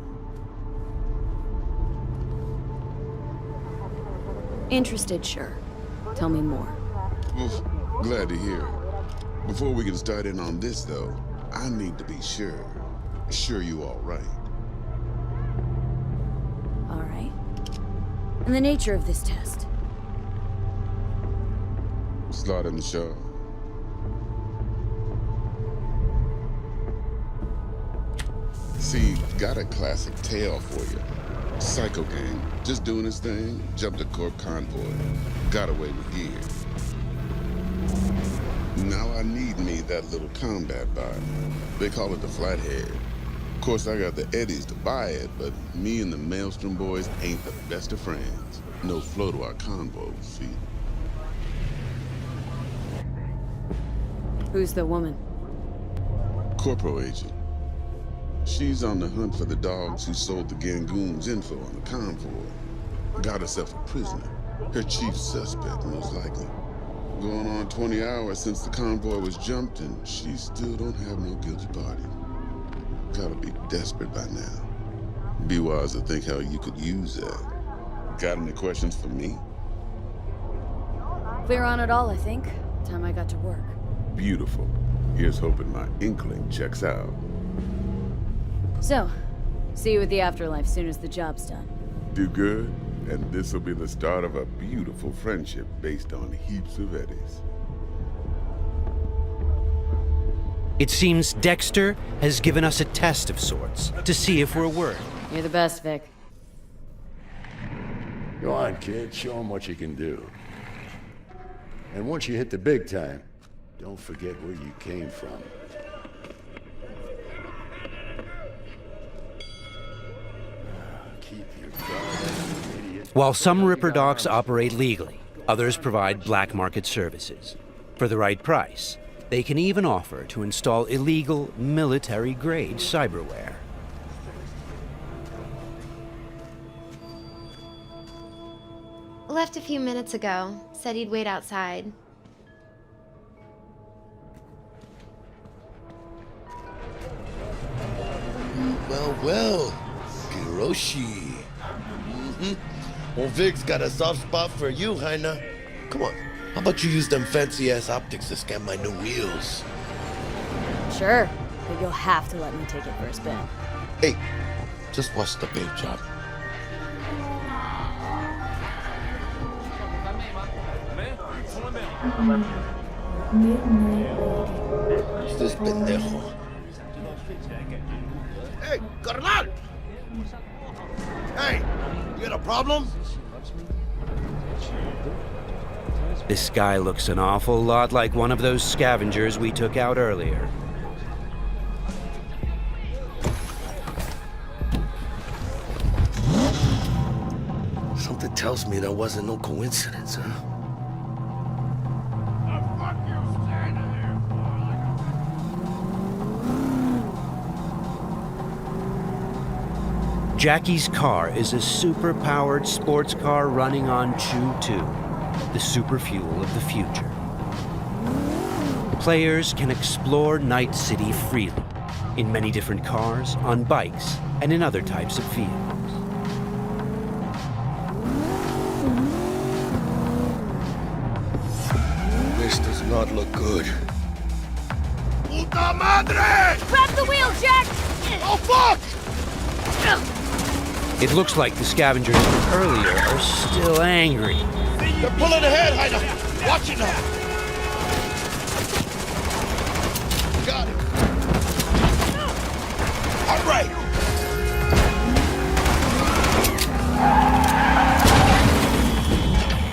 Interested, sure. Tell me more. Well, glad to hear it. Before we can start in on this, though, I need to be sure. Sure you all right. All right. And the nature of this test? Start in the show. See, got a classic tale for you. Psycho gang, just doing his thing, jumped a corp convoy, got away with gear. Now I need me that little combat bot. They call it the Flathead. Of course, I got the Eddies to buy it, but me and the Maelstrom boys ain't the best of friends. No flow to our convo, see? Who's the woman? Corporal agent. She's on the hunt for the dogs who sold the Gangoons info on the convoy. Got herself a prisoner. Her chief suspect, most likely. Going on 20 hours since the convoy was jumped, and she still don't have no guilty party. Gotta be desperate by now. Be wise to think how you could use that. Got any questions for me? Clear on it all, I think. Time I got to work. Beautiful. Here's hoping my inkling checks out. So, see you at the afterlife soon as the job's done. Do good, and this'll be the start of a beautiful friendship based on heaps of eddies. It seems Dexter has given us a test of sorts to see if we're worth. You're the best, Vic. Go on, kid. Show him what you can do. And once you hit the big time, don't forget where you came from. Keep your guard, idiot. While some Ripper Docs operate legally, others provide black market services. For the right price, they can even offer to install illegal, military-grade cyberware. Left a few minutes ago. Said he'd wait outside. Well, Hiroshi. Well, Vic's got a soft spot for you, Heina. Come on, how about you use them fancy-ass optics to scan my new wheels? Sure, but you'll have to let me take it for a spin. Hey, just watch the paint job. Who's this pendejo? Hey, carnal! Hey, you got a problem? This guy looks an awful lot like one of those scavengers we took out earlier. Something tells me that wasn't no coincidence, huh? Jackie's car is a super-powered sports car running on Chew-2, the super fuel of the future. Players can explore Night City freely, in many different cars, on bikes, and in other types of vehicles. This does not look good. Puta madre! Grab the wheel, Jack! Oh, fuck! It looks like the scavengers from earlier are still angry. They're pulling ahead, Heina! Watch it now! Got it! All right!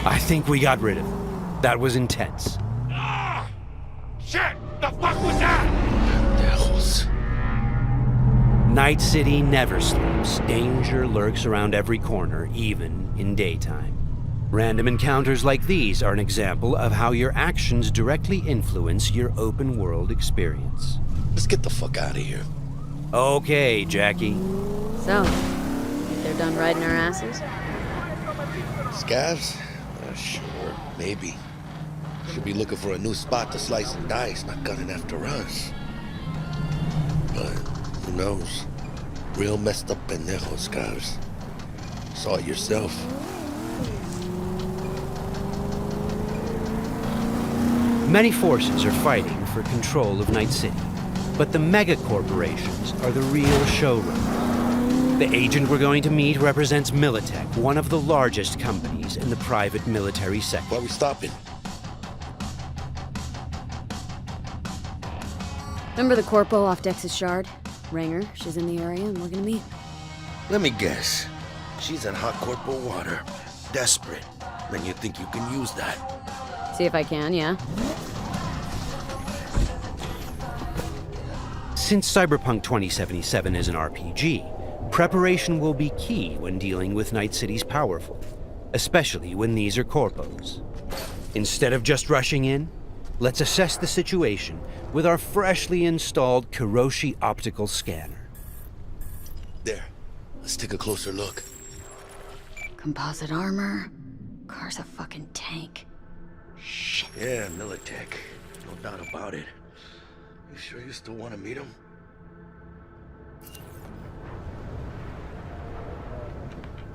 I think we got rid of him. That was intense. Shit! The fuck was that? Night City never sleeps. Danger lurks around every corner, even in daytime. Random encounters like these are an example of how your actions directly influence your open world experience. Let's get the fuck out of here. Okay, Jackie. So, think they're done riding our asses? Scavs? Sure, maybe. Should be looking for a new spot to slice and dice, not gunning after us. But who knows? Real messed up pendejos, Scavs. Saw it yourself. Many forces are fighting for control of Night City, but the mega corporations are the real showrunner. The agent we're going to meet represents Militech, one of the largest companies in the private military sector. Why are we stopping? Remember the corpo off Dex's Shard? Ranger, she's in the area and looking to meet. Let me guess. She's in hot corporal water. Desperate. Then you think you can use that? See if I can, yeah. Since Cyberpunk 2077 is an RPG, preparation will be key when dealing with Night City's powerful, especially when these are corpos. Instead of just rushing in, let's assess the situation with our freshly installed Kiroshi optical scanner. There. Let's take a closer look. Composite armor. Car's a fucking tank. Shit. Yeah, Militech. No doubt about it. You sure you still want to meet him?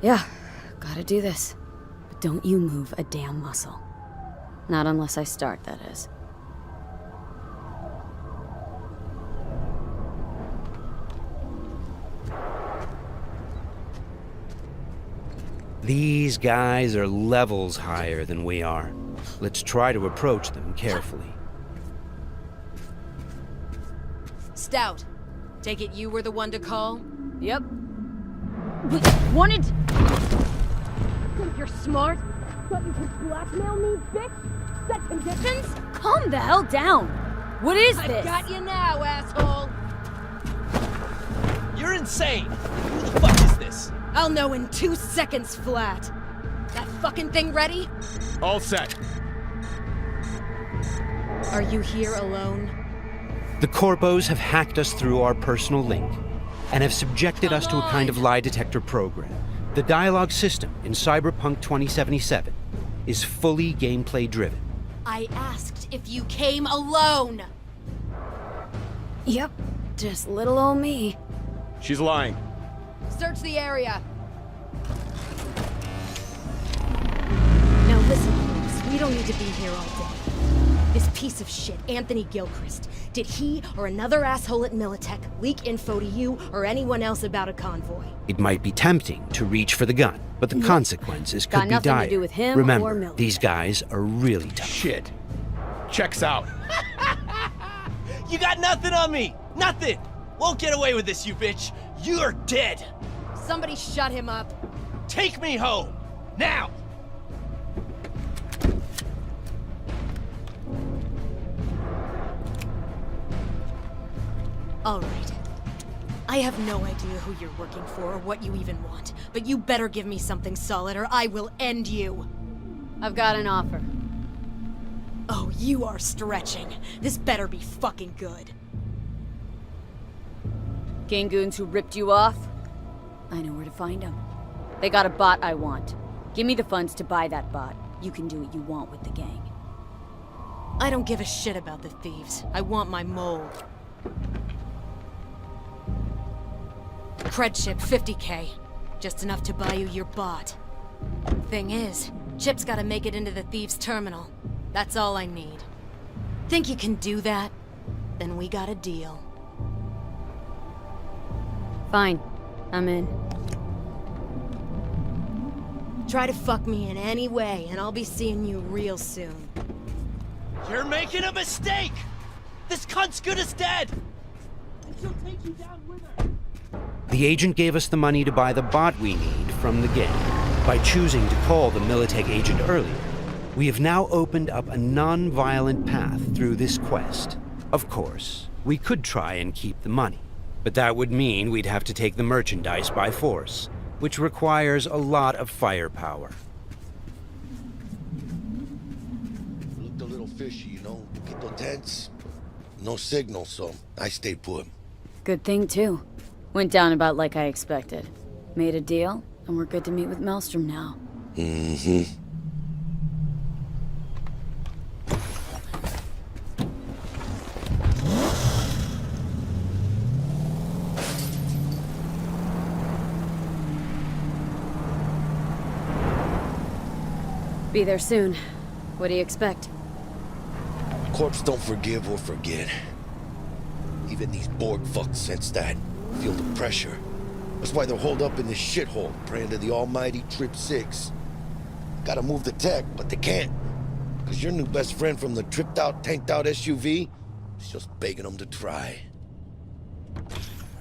Yeah, gotta do this. But don't you move a damn muscle. Not unless I start, that is. These guys are levels higher than we are. Let's try to approach them carefully. Stout, take it you were the one to call? Yep. Wanted... Think you're smart? Thought you could blackmail me, bitch? Set conditions? Calm the hell down! What is this? I've got you now, asshole! You're insane! Who the fuck is this? I'll know in 2 seconds flat. That fucking thing ready? All set. Are you here alone? The corpos have hacked us through our personal link and have subjected us to a kind of lie detector program. The dialogue system in Cyberpunk 2077 is fully gameplay driven. I asked if you came alone! Yep, just little old me. She's lying. Search the area. Now listen, folks, we don't need to be here all day. This piece of shit, Anthony Gilchrist, did he or another asshole at Militech leak info to you or anyone else about a convoy? It might be tempting to reach for the gun, but the consequences Got could be nothing dire. to do with him or Remember, Militech. these guys are really tough. Shit. Checks out. You got nothing on me! Nothing! Won't get away with this, you bitch! You're dead! Somebody shut him up. Take me home! Now! All right. I have no idea who you're working for or what you even want, but you better give me something solid or I will end you. I've got an offer. Oh, you are stretching. This better be fucking good. Gangoons who ripped you off? I know where to find them. They got a bot I want. Give me the funds to buy that bot. You can do what you want with the gang. I don't give a shit about the thieves. I want my mole. Cred chip, 50K. Just enough to buy you your bot. Thing is, chip's gotta make it into the thieves' terminal. That's all I need. Think you can do that? Then we got a deal. Fine. I'm in. Try to fuck me in any way, and I'll be seeing you real soon. You're making a mistake! This cunt's good as dead! And she'll take you down with her! The agent gave us the money to buy the bot we need from the gang. By choosing to call the Militech agent earlier, We have now opened up a non-violent path through this quest. Of course, we could try and keep the money, but that would mean we'd have to take the merchandise by force, which requires a lot of firepower. Looked a little fishy, you know, a little tense. No signal, so I stayed put. Good thing, too. Went down about like I expected. Made a deal, and we're good to meet with Maelstrom now. Mm-hmm. Be there soon. What do you expect? Corps don't forgive or forget. Even these Borg fucks sense that. Feel the pressure. That's why they're holed up in this shithole, praying to the almighty Trip 6. Gotta move the tech, but they can't. Cause your new best friend from the tripped out, tanked out SUV is just begging them to try.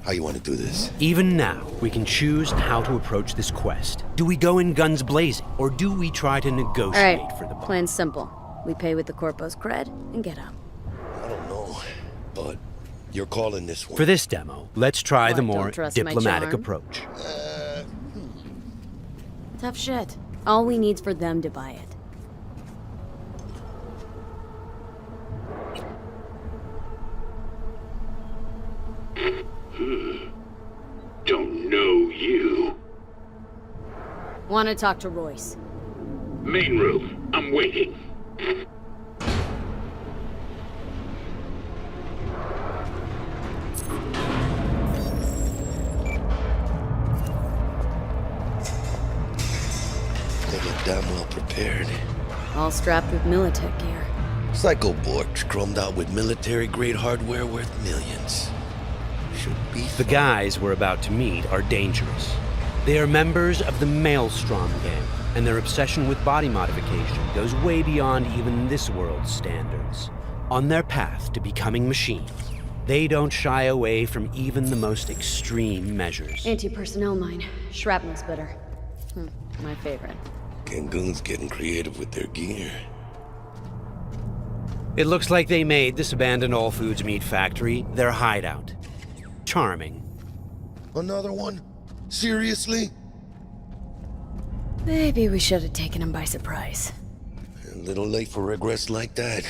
How you want to do this? Even now, we can choose how to approach this quest. Do we go in guns blazing, or do we try to negotiate for the buck? Plan's simple. We pay with the Corpo's cred and get out. I don't know, but you're calling this one. For this demo, let's try the more trust my diplomatic charm? approach. Tough shit. All we need's for them to buy it. Don't know you. Want to talk to Royce. Main room. I'm waiting. They look damn well prepared. All strapped with Militech gear. Psycho Borgs chromed out with military-grade hardware worth millions. Should be The guys we're about to meet are dangerous. They are members of the Maelstrom gang, and their obsession with body modification goes way beyond even this world's standards. On their path to becoming machines, they don't shy away from even the most extreme measures. Anti-personnel mine. Shrapnel splitter. My favorite. Cancun's getting creative with their gear. It looks like they made this abandoned All Foods meat factory their hideout. Charming. Another one? Seriously? Maybe we should have taken him by surprise. A little late for regrets like that.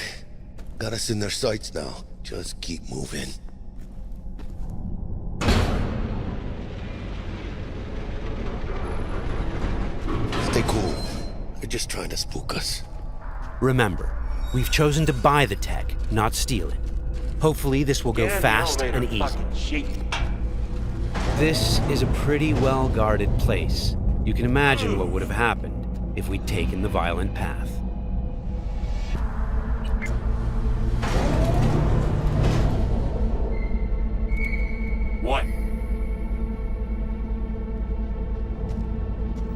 Got us in their sights now. Just keep moving. Stay cool. They're just trying to spook us. Remember, we've chosen to buy the tech, not steal it. Hopefully this will go fast and easy. This is a pretty well-guarded place. You can imagine what would have happened if we'd taken the violent path. What?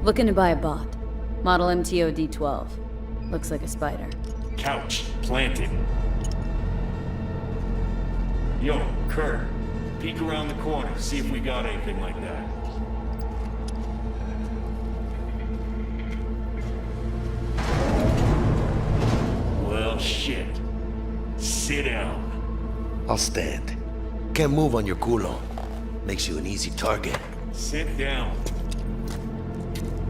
Looking to buy a bot. Model MTO D12. Looks like a spider. Couch planted. Yo, Kurt, peek around the corner, see if we got anything like that. Well, shit. Sit down. I'll stand. Can't move on your culo. Makes you an easy target. Sit down.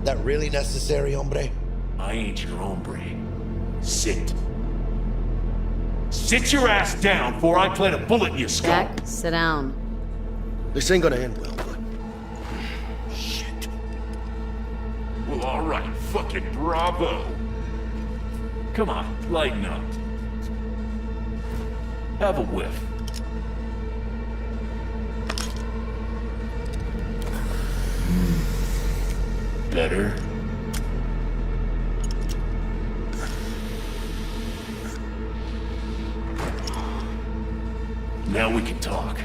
That really necessary, hombre? I ain't your hombre. Sit. Sit your ass down before I plant a bullet in your skull. Jack, sit down. This ain't gonna end well, but... Shit. Well, alright, fucking bravo. Come on, lighten up. Have a whiff. Better. Now we can talk.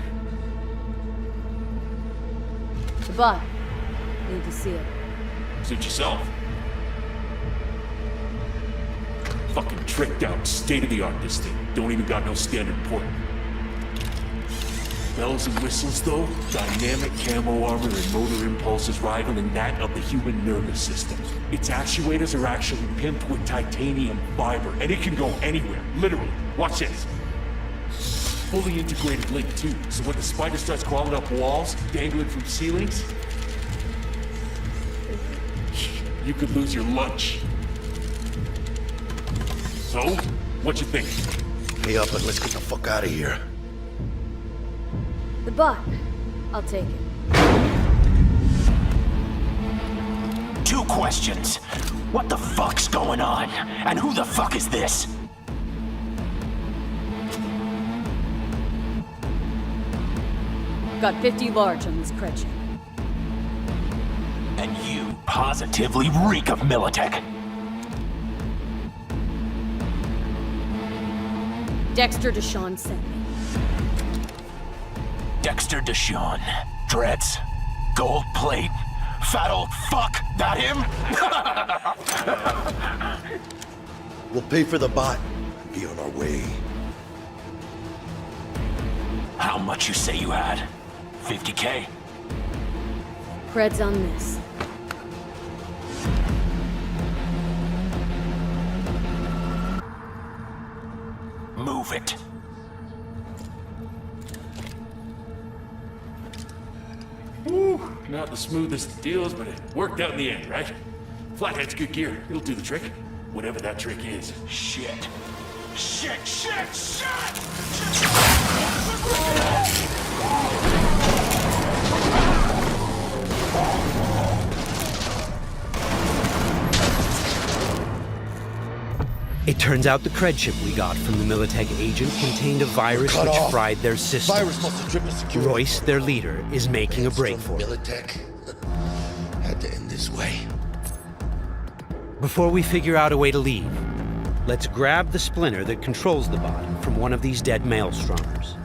The bot. Need to see it. Suit yourself. Fucking tricked out, state of the art this thing. Don't even got no standard port. Bells and whistles, though, dynamic camo armor and motor impulses rivaling that of the human nervous system. Its actuators are actually pimped with titanium fiber, and it can go anywhere, literally. Watch this. Fully integrated link, too, so when the spider starts crawling up walls, dangling from ceilings, you could lose your lunch. So, what you think? Pay up and let's get the fuck out of here. The bot. I'll take it. 2 questions. What the fuck's going on? And who the fuck is this? Got 50 large on this cred chip. And you positively reek of Militech. Dexter Deshawn sent me. Dexter Deshawn. Dreads. Gold plate. Fat old fuck. That him? We'll pay for the bot and be on our way. How much you say you had? 50K? Cred's on this. Move it. Whew, not the smoothest deals, but it worked out in the end, right? Flathead's good gear. It'll do the trick. Whatever that trick is. Shit. Shit, shit, shit! It turns out the cred chip we got from the Militech agent contained a virus which fried their system. Virus must have tripped the security. Royce, their leader, is making a break for it. Militech had to end this way. Before we figure out a way to leave, let's grab the splinter that controls the bot from one of these dead maelstromers.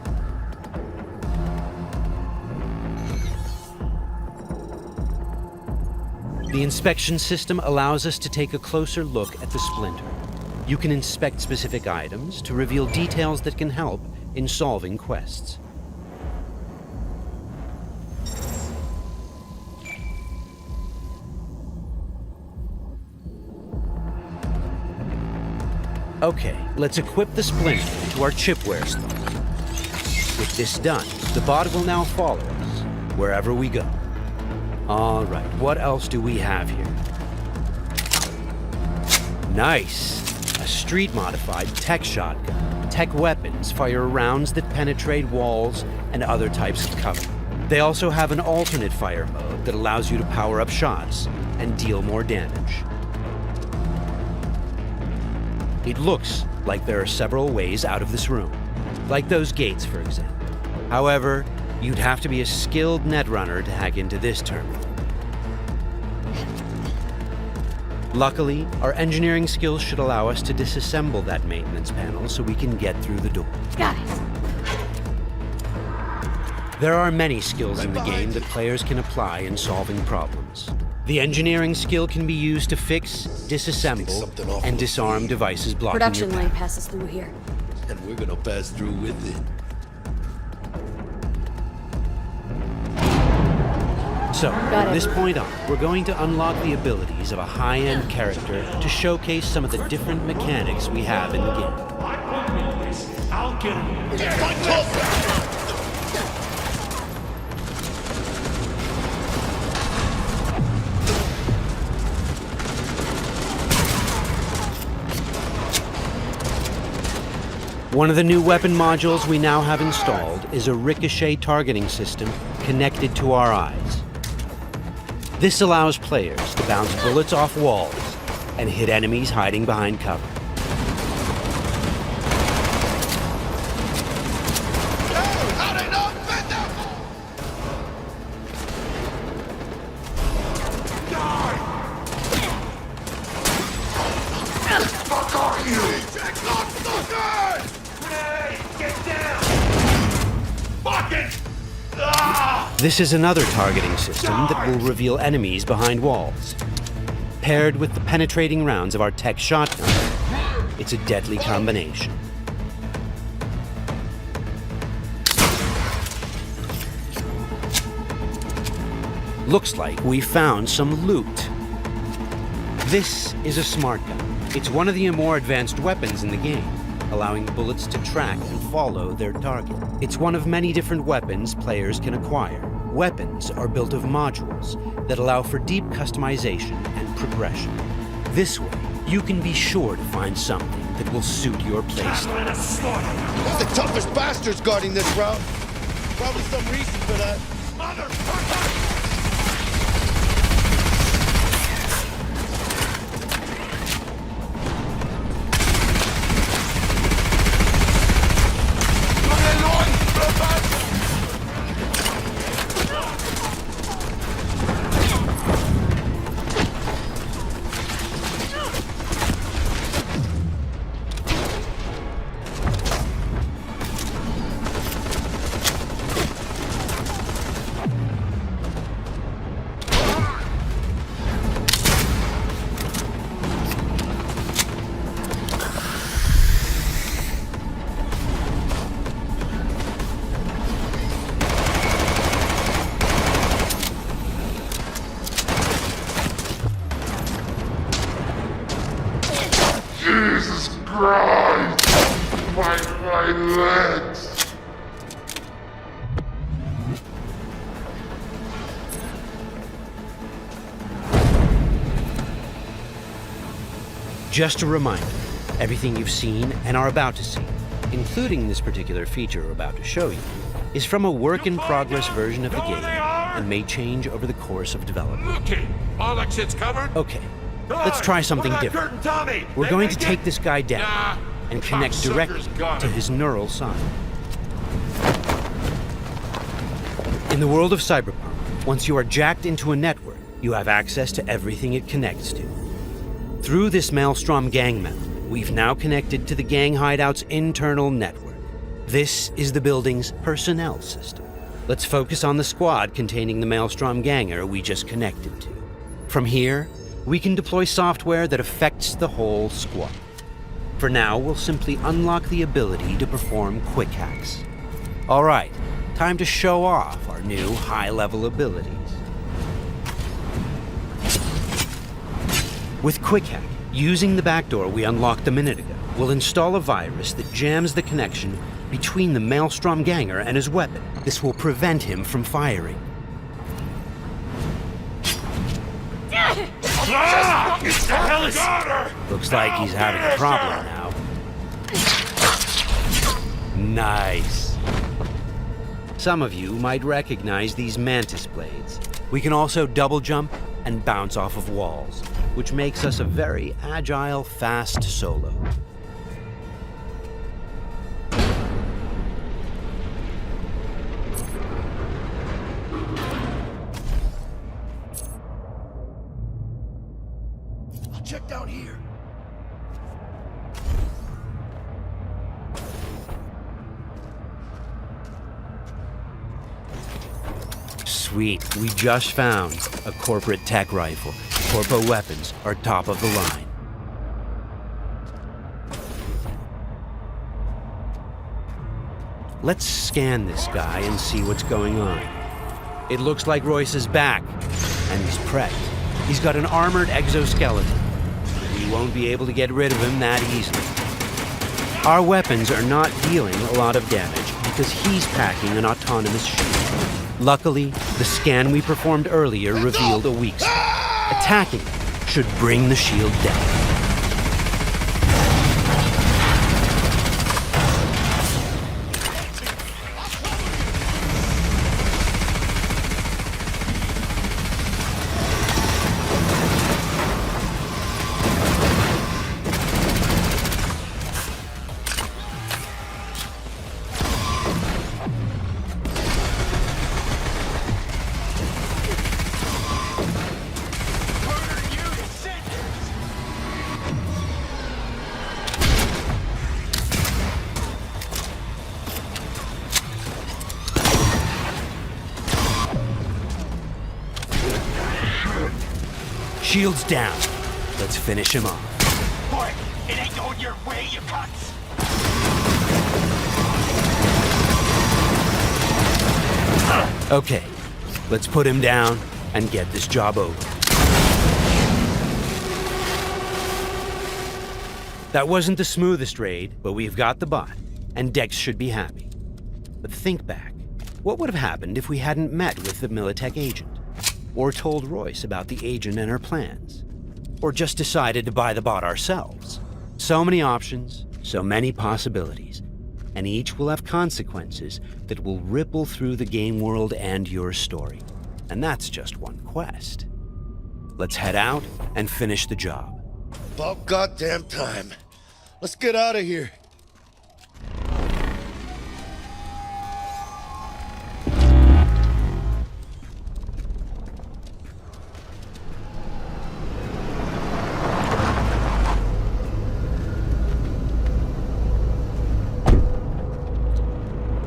The inspection system allows us to take a closer look at the splinter. You can inspect specific items to reveal details that can help in solving quests. Okay, let's equip the splinter to our chipware slot. With this done, the bot will now follow us wherever we go. All right, what else do we have here? Nice! A street-modified tech shotgun. Tech weapons fire rounds that penetrate walls and other types of cover. They also have an alternate fire mode that allows you to power up shots and deal more damage. It looks like there are several ways out of this room, like those gates, for example. However, you'd have to be a skilled netrunner to hack into this terminal. Luckily, our engineering skills should allow us to disassemble that maintenance panel so we can get through the door. Got it. There are many skills in the game that players can apply in solving problems. The engineering skill can be used to fix, disassemble, and disarm devices blocking Production your lane path. passes through here. And we're gonna pass through with it. So, Got from it. this point on, we're going to unlock the abilities of a high-end character to showcase some of the different mechanics we have in the game. I'll get him. One of the new weapon modules we now have installed is a ricochet targeting system connected to our eyes. This allows players to bounce bullets off walls and hit enemies hiding behind cover. This is another targeting system that will reveal enemies behind walls. Paired with the penetrating rounds of our tech shotgun, it's a deadly combination. Looks like we found some loot. This is a smart gun. It's one of the more advanced weapons in the game, allowing the bullets to track and follow their target. It's one of many different weapons players can acquire. Weapons are built of modules that allow for deep customization and progression. This way, you can be sure to find something that will suit your playstyle. Who's the toughest bastards guarding this route? Probably some reason for that. Motherfucker! Jesus Christ! My legs! Just a reminder, everything you've seen and are about to see, including this particular feature we're about to show you, is from a work-in-progress version of the game and may change over the course of development. Okay, all that shit's covered? Okay, let's try something different. We're going to take this guy down and connect directly to his neural sign. In the world of Cyberpunk, once you are jacked into a network, you have access to everything it connects to. Through this Maelstrom gang member, we've now connected to the gang hideout's internal network. This is the building's personnel system. Let's focus on the squad containing the Maelstrom ganger we just connected to. From here, we can deploy software that affects the whole squad. For now, we'll simply unlock the ability to perform quick hacks. All right, time to show off our new high-level abilities. With Quick Hack, using the backdoor we unlocked a minute ago, we'll install a virus that jams the connection between the Maelstrom ganger and his weapon. This will prevent him from firing. Looks like he's having a problem now. Nice. Some of you might recognize these mantis blades. We can also double jump and bounce off of walls, which makes us a very agile, fast solo. I'll check down here. Sweet, we just found a corporate tech rifle. Corpo weapons are top of the line. Let's scan this guy and see what's going on. It looks like Royce is back, and he's prepped. He's got an armored exoskeleton. We won't be able to get rid of him that easily. Our weapons are not dealing a lot of damage because he's packing an autonomous shield. Luckily, the scan we performed earlier revealed a weak spot. Attacking should bring the shield down. Shield's down. Let's finish him off. Boy, it ain't going your way, you cunts. Okay, let's put him down and get this job over. That wasn't the smoothest raid, but we've got the bot, and Dex should be happy. But think back. What would have happened if we hadn't met with the Militech agent? Or told Royce about the agent and her plans? Or just decided to buy the bot ourselves? So many options, so many possibilities, and each will have consequences that will ripple through the game world and your story. And that's just one quest. Let's head out and finish the job. About goddamn time. Let's get out of here.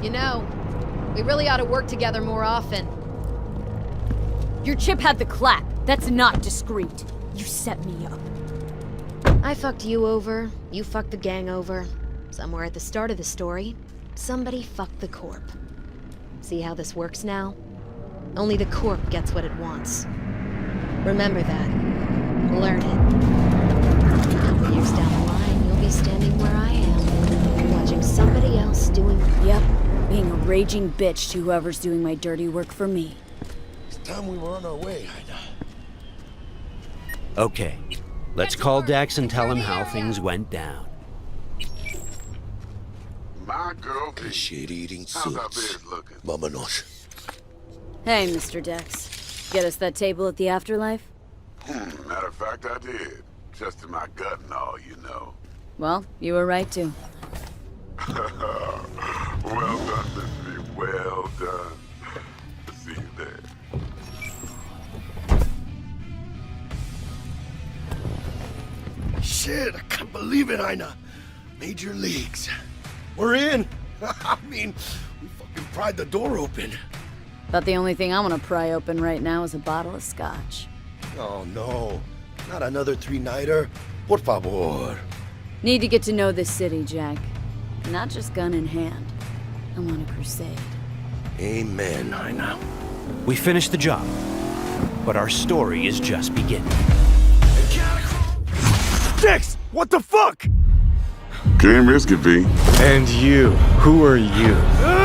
You know, we really ought to work together more often. Your chip had the clap. That's not discreet. You set me up. I fucked you over, you fucked the gang over. Somewhere at the start of the story, somebody fucked the Corp. See how this works now? Only the Corp gets what it wants. Remember that. Learn it. A couple years down the line, you'll be standing where I am, watching somebody else doing... Yep, being a raging bitch to whoever's doing my dirty work for me. It's time we were on our way, Ida. Okay, let's call Dex and tell him how things went down. My girl, shit-eating how's our suits. bed looking? Vámonos. Hey, Mr. Dex. Get us that table at the afterlife? Matter of fact, I did. Just in my gut and all, you know. Well, you were right to. Well done, Missy. Well done. See you there. Shit, I can't believe it, Ina. Major leagues. We're in. I mean, we fucking pried the door open. But the only thing I want to pry open right now is a bottle of scotch. Oh, no. Not another three-nighter. Por favor. Need to get to know this city, Jack. Not just gun in hand. I'm on a crusade. Amen, Ina. We finished the job, but our story is just beginning. Dex, what the fuck? Can't risk it, V. And you, who are you?